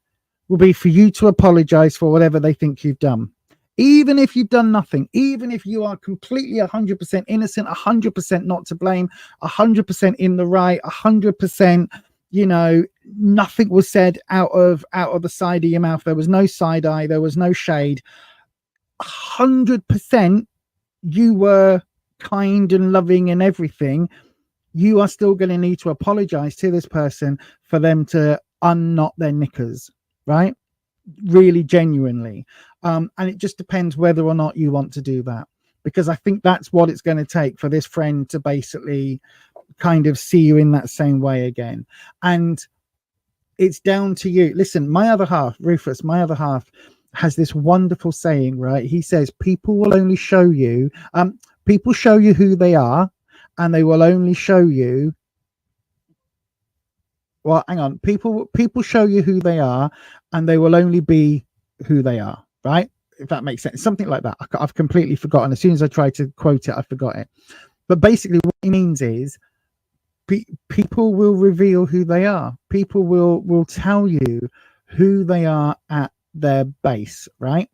will be for you to apologize for whatever they think you've done. Even if you've done nothing, even if you are completely 100% innocent, 100% not to blame, 100% in the right, 100% You know, nothing was said out of the side of your mouth. There was no side eye. There was no shade. 100% you were kind and loving and everything. You are still going to need to apologize to this person for them to unknot their knickers, right? Really genuinely. And it just depends whether or not you want to do that, because I think that's what it's going to take for this friend to basically kind of see you in that same way again. And it's down to you. Listen, my other half, Rufus, my other half, has this wonderful saying, right? He says, people will only show you, people show you who they are, and they will only show you, well, hang on, people show you who they are, and they will only be who they are, right? If that makes sense, something like that. I've completely forgotten. As soon as I tried to quote it, I forgot it. But basically what he means is people will reveal who they are. People will tell you who they are at their base, right?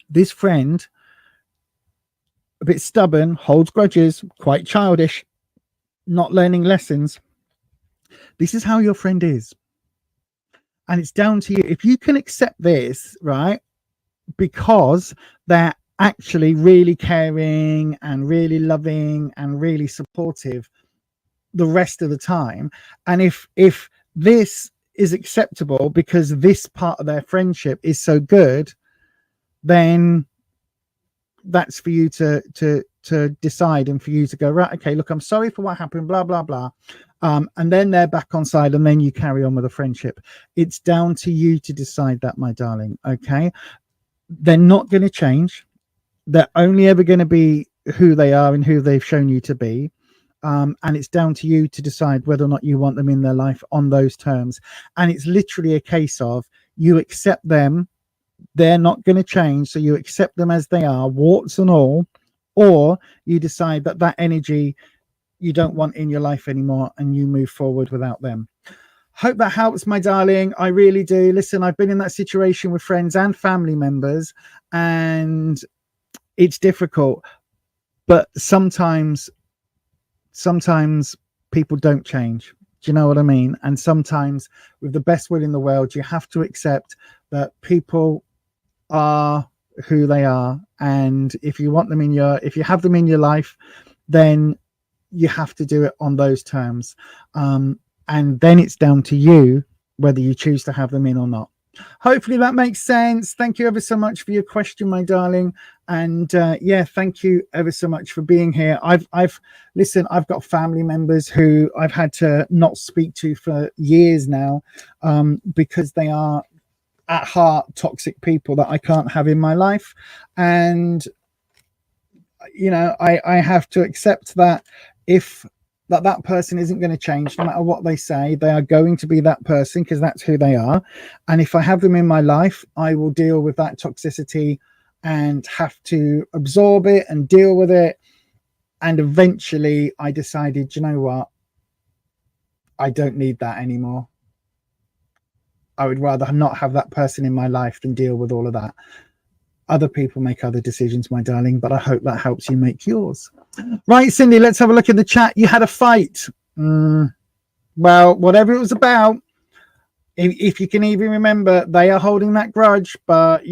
This friend, a bit stubborn, holds grudges, quite childish, not learning lessons. This is how your friend is. And it's down to you. If you can accept this, right, because they're actually really caring and really loving and really supportive the rest of the time, and if this is acceptable because this part of their friendship is so good, then that's for you to decide, and for you to go, right, okay, look, I'm sorry for what happened, blah blah blah, and then they're back on side, and then you carry on with the friendship. It's down to you to decide that, my darling. Okay, they're not going to change. They're only ever going to be who they are and who they've shown you to be. And it's down to you to decide whether or not you want them in their life on those terms. And it's literally a case of you accept them. They're not going to change. So you accept them as they are, warts and all, or you decide that that energy you don't want in your life anymore, and you move forward without them. Hope that helps, my darling. I really do. Listen, I've been in that situation with friends and family members, and it's difficult, but sometimes people don't change. Do you know what I mean? And sometimes, with the best will in the world, you have to accept that people are who they are, and if you want them if you have them in your life, then you have to do it on those terms. And then it's down to you whether you choose to have them in or not. Hopefully that makes sense. Thank you ever so much for your question, my darling. And yeah, thank you ever so much for being here. I've got family members who I've had to not speak to for years now, because they are at heart toxic people that I can't have in my life. And you know, I have to accept that if that person isn't going to change, no matter what they say, they are going to be that person because that's who they are. And if I have them in my life, I will deal with that toxicity and have to absorb it and deal with it. And eventually I decided, you know what? I don't need that anymore. I would rather not have that person in my life than deal with all of that. Other people make other decisions, my darling, but I hope that helps you make yours. Right, Cindy, let's have a look at the chat. You had a fight. Well, whatever it was about, if you can even remember, they are holding that grudge, but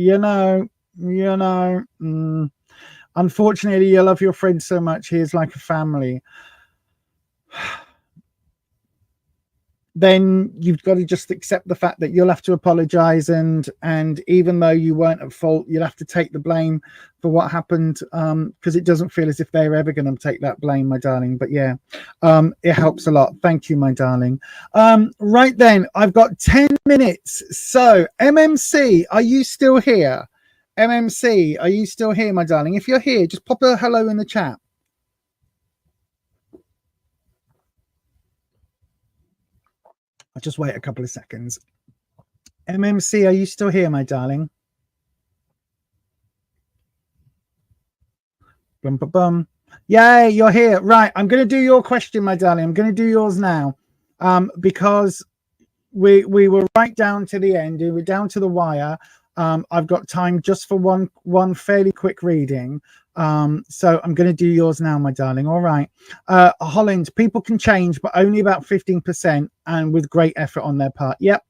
unfortunately, you love your friend so much. He is like a family. Then you've got to just accept the fact that you'll have to apologize, and even though you weren't at fault, you'll have to take the blame for what happened, because it doesn't feel as if they're ever going to take that blame, my darling. But yeah, it helps a lot. Thank you, my darling. Right then, I've got 10 minutes. So MMC, are you still here? MMC, are you still here, my darling? If you're here, just pop a hello in the chat. I'll just wait a couple of seconds. MMC, are you still here, my darling? Bum, bum, bum. Yay, you're here. Right, I'm going to do your question, my darling. I'm going to do yours now, because we were right down to the end. We were down to the wire. I've got time just for one fairly quick reading. So I'm going to do yours now, my darling. All right. Holland, people can change, but only about 15% and with great effort on their part. Yep.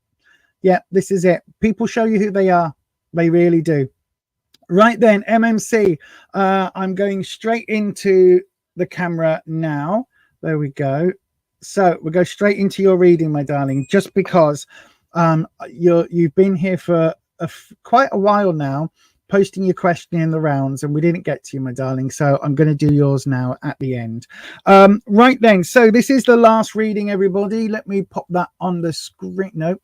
This is it. People show you who they are. They really do. Right then, MMC. I'm going straight into the camera now. There we go. So we'll go straight into your reading, my darling, just because you've been here for quite a while now, posting your question in the rounds, and we didn't get to you, my darling. So I'm going to do yours now at the end. Right then. So this is the last reading, everybody. Let me pop that on the screen. No,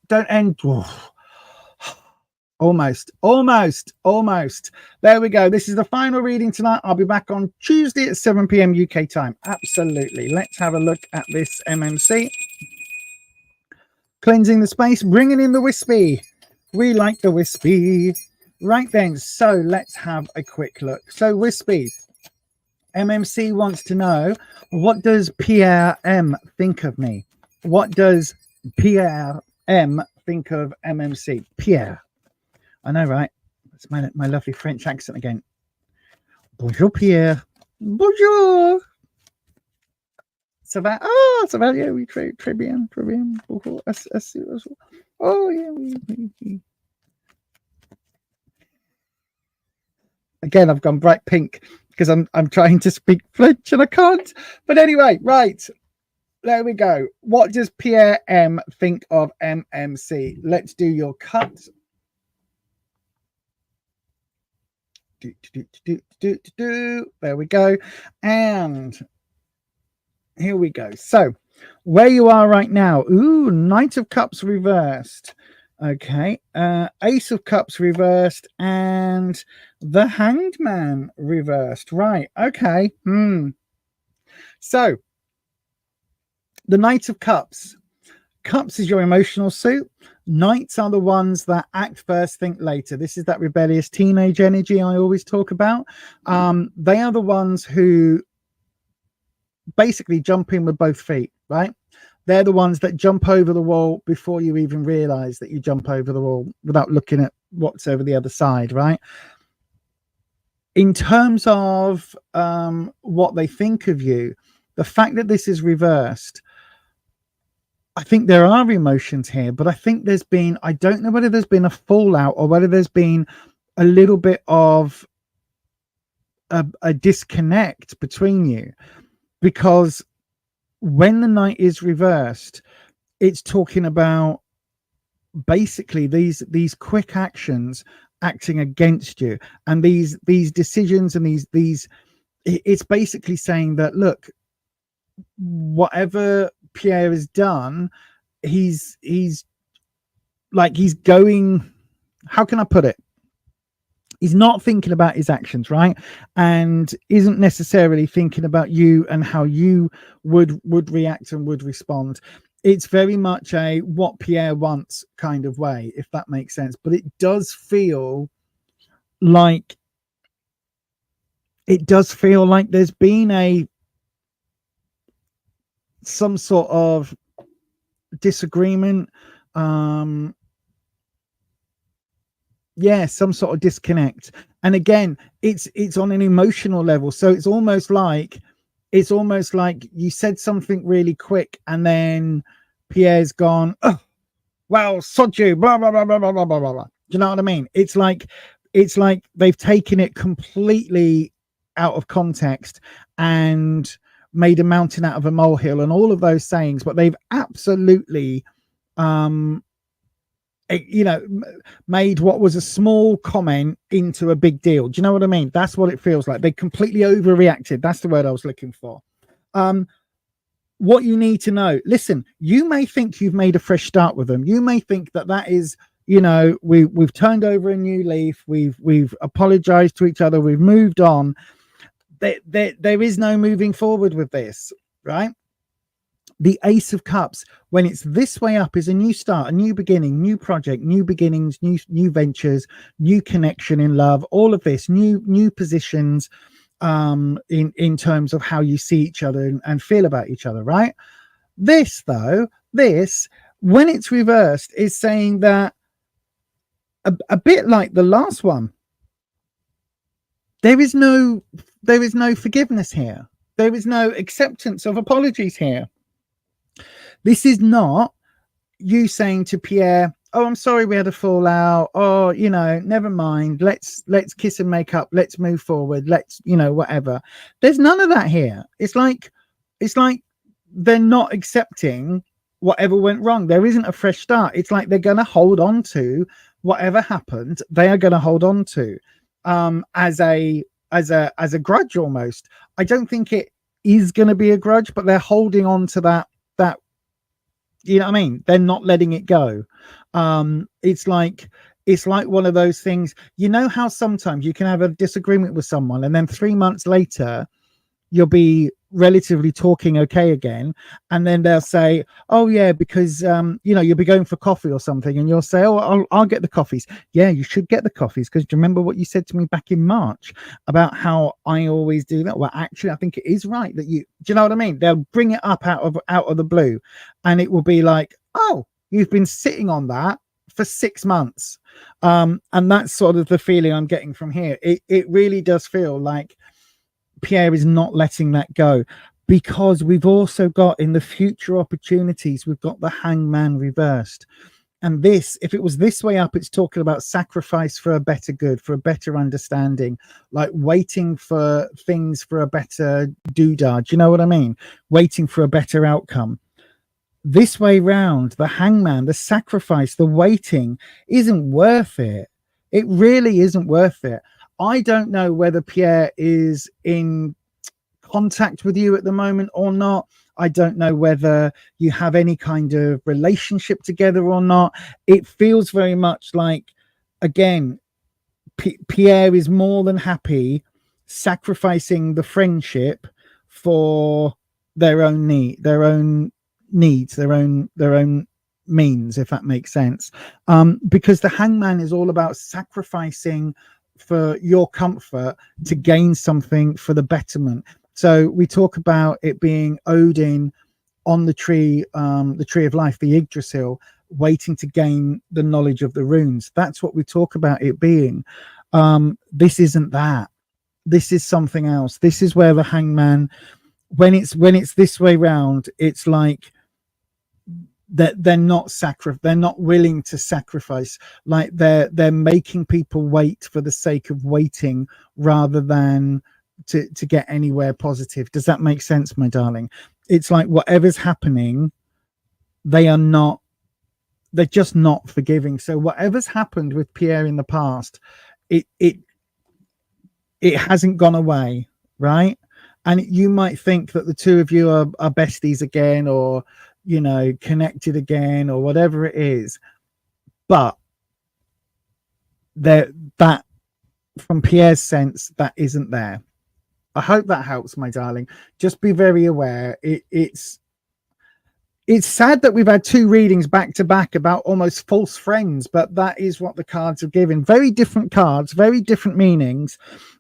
don't end. Almost. There we go. This is the final reading tonight. I'll be back on Tuesday at 7 p.m. UK time. Absolutely. Let's have a look at this MMC. Cleansing the space, bringing in the wispy. We like the wispy. Right then, so let's have a quick look. So wispy, MMC wants to know, what does Pierre M think of me? What does Pierre M think of MMC? Pierre. I know, right? It's my lovely French accent again. Bonjour, Pierre. Bonjour. Ça va? Oh, ça va, yeah, oui, très bien. Bonjour. Oh, yeah, oui. Again, I've gone bright pink because I'm trying to speak French and I can't. But anyway, right. There we go. What does Pierre M think of MMC? Let's do your cut. There we go. And here we go. So where you are right now. Ooh, Knight of Cups reversed. Okay. Ace of Cups reversed and the Hanged Man reversed. Right. Okay. So the Knight of Cups. Cups is your emotional suit. Knights are the ones that act first, think later. This is that rebellious teenage energy I always talk about. They are the ones who basically jump in with both feet, right? They're the ones that jump over the wall before you even realize that you jump over the wall without looking at what's over the other side, right? In terms of what they think of you, the fact that this is reversed, I think there are emotions here, but I think there's been, I don't know whether there's been a fallout or whether there's been a little bit of a disconnect between you, because when the Knight is reversed, it's talking about basically these quick actions acting against you, and these decisions and these it's basically saying that, look, whatever Pierre has done, he's going, how can I put it? He's not thinking about his actions, right? And isn't necessarily thinking about you and how you would react and would respond. It's very much a what Pierre wants kind of way, if that makes sense. But it does feel like there's been some sort of disagreement, some sort of disconnect. And again, it's on an emotional level, so it's almost like you said something really quick and then Pierre's gone, oh well, sod you, blah blah blah blah blah blah blah blah. Do you know what I mean? It's like they've taken it completely out of context and made a mountain out of a molehill and all of those sayings, but they've absolutely made what was a small comment into a big deal. Do you know what I mean? That's what it feels like. They completely overreacted. That's the word I was looking for. What you need to know, listen, you may think you've made a fresh start with them. You may think that is, we've turned over a new leaf. We've apologized to each other. We've moved on. There is no moving forward with this, right? The Ace of Cups, when it's this way up, is a new start, a new beginning, new project, new beginnings, new ventures, new connection in love, all of this, new positions in terms of how you see each other and feel about each other, right? This, though, when it's reversed, is saying that a bit like the last one, there is no forgiveness here. There is no acceptance of apologies here. This is not you saying to Pierre, oh, I'm sorry we had a fallout, or, you know, never mind, let's kiss and make up, let's move forward, let's, you know, whatever. There's none of that here. It's like they're not accepting whatever went wrong. There isn't a fresh start. It's like they're going to hold on to whatever happened. They are going to hold on to as a grudge almost. I don't think it is going to be a grudge, but they're holding on to that, you know what I mean? They're not letting it go. It's like one of those things, you know, how sometimes you can have a disagreement with someone and then 3 months later you'll be relatively talking okay again, and then they'll say, oh yeah, because you know, you'll be going for coffee or something, and you'll say, oh, I'll get the coffees. Yeah, you should get the coffees, because do you remember what you said to me back in March about how I always do that? Well, actually I think it is right that you, do you know what I mean? They'll bring it up out of the blue, and it will be like, oh, you've been sitting on that for 6 months. And that's sort of the feeling I'm getting from here. It really does feel like Pierre is not letting that go, because we've also got in the future opportunities, we've got the hangman reversed. And this, if it was this way up, it's talking about sacrifice for a better good, for a better understanding, like waiting for things for a better doodah. Do you know what I mean? Waiting for a better outcome. This way round, the hangman, the sacrifice, the waiting isn't worth it. It really isn't worth it. I don't know whether Pierre is in contact with you at the moment or not. I don't know whether you have any kind of relationship together or not. It feels very much like, again, Pierre is more than happy sacrificing the friendship for their own needs, their own means, if that makes sense. Because the hangman is all about sacrificing for your comfort to gain something for the betterment. So we talk about it being Odin on the tree of life, the Yggdrasil, waiting to gain the knowledge of the runes. That's what we talk about it being. This isn't that. This is something else. This is where the hangman, when it's this way round, it's like that they're not willing to sacrifice. Like they're making people wait for the sake of waiting rather than to get anywhere positive. Does that make sense, my darling? It's like whatever's happening, they're just not forgiving. So whatever's happened with Pierre in the past, it hasn't gone away, right? And you might think that the two of you are besties again, or, you know, connected again, or whatever it is, but that from Pierre's sense, that isn't there. I hope that helps, my darling. Just be very aware. It's sad that we've had 2 readings back to back about almost false friends, but that is what the cards are giving. Very different cards, very different meanings.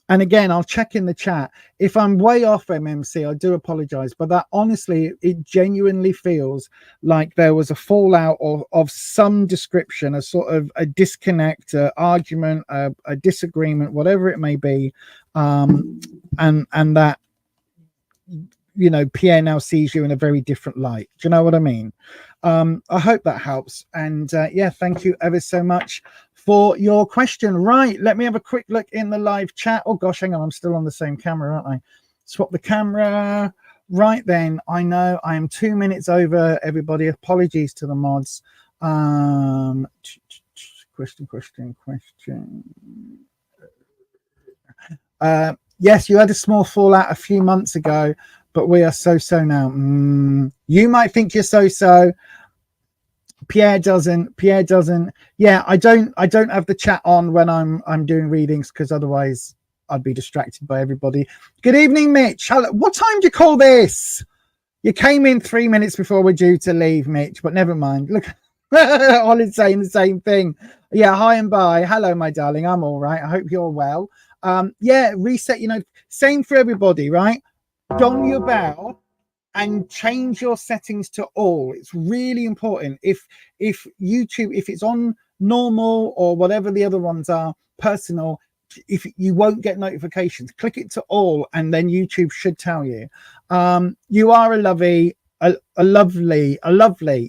And again, I'll check in the chat. If I'm way off, MMC, I do apologize. But that honestly, it genuinely feels like there was a fallout of some description, a sort of a disconnect, an argument, a disagreement, whatever it may be. And that, you know, Pierre now sees you in a very different light. Do you know what I mean? I hope that helps. And yeah, thank you ever so much for your question. Right, let me have a quick look in the live chat. Oh gosh, hang on, I'm still on the same camera, aren't I? Swap the camera. Right then, I know I am 2 minutes over, everybody. Apologies to the mods. Question. Yes, you had a small fallout a few months ago, but we are so now. You might think you're so. Pierre doesn't. Yeah, I don't have the chat on when I'm doing readings, because otherwise I'd be distracted by everybody. Good evening, Mitch. Hello. What time do you call this? You came in 3 minutes before we're due to leave, Mitch, but never mind. Look, Ollie's saying the same thing. Yeah, hi and bye. Hello, my darling. I'm all right. I hope you're well. Yeah, reset, you know, same for everybody, right? Don your bell and change your settings to all. It's really important. If YouTube, if it's on normal or whatever the other ones are, personal, if you won't get notifications, click it to all, and then YouTube should tell you. You are a lovely.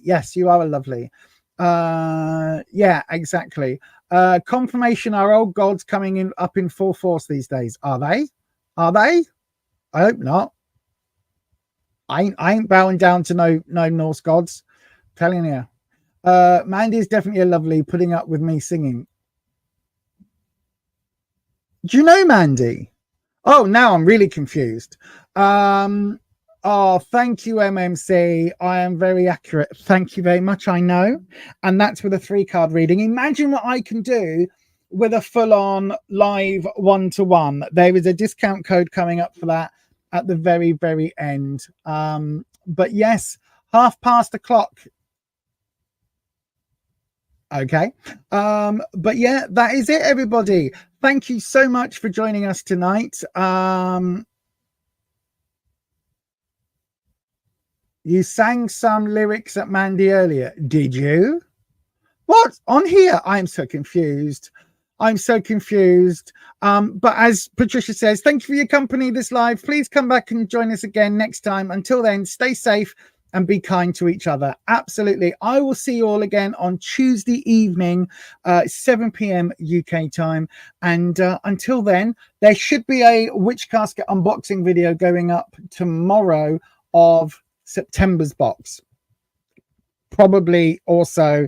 Yes, you are a lovely. Yeah, exactly. Confirmation: our old gods coming in up in full force these days. Are they? Are they? I hope not. I ain't bowing down to no Norse gods. I'm telling you. Mandy is definitely a lovely, putting up with me singing. Do you know Mandy? Oh, now I'm really confused. Oh, thank you, MMC. I am very accurate. Thank you very much. I know. And that's with a 3-card reading. Imagine what I can do with a full-on live 1-to-1. There is a discount code coming up for that at the very, very end. But yes, o'clock. Okay. But yeah, that is it, everybody. Thank you so much for joining us tonight. You sang some lyrics at Mandy earlier. Did you? What? On here? I'm so confused. I'm so confused. But as Patricia says, thank you for your company this live. Please come back and join us again next time. Until then, stay safe and be kind to each other. Absolutely. I will see you all again on Tuesday evening, 7 p.m. UK time. And until then, there should be a Witch Casket unboxing video going up tomorrow of September's box. Probably also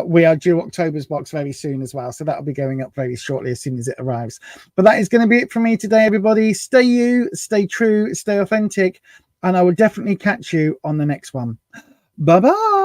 we are due October's box very soon as well, so that'll be going up very shortly as soon as it arrives. But that is going to be it from me today, everybody. Stay you, stay true, stay authentic, and I will definitely catch you on the next one. Bye bye.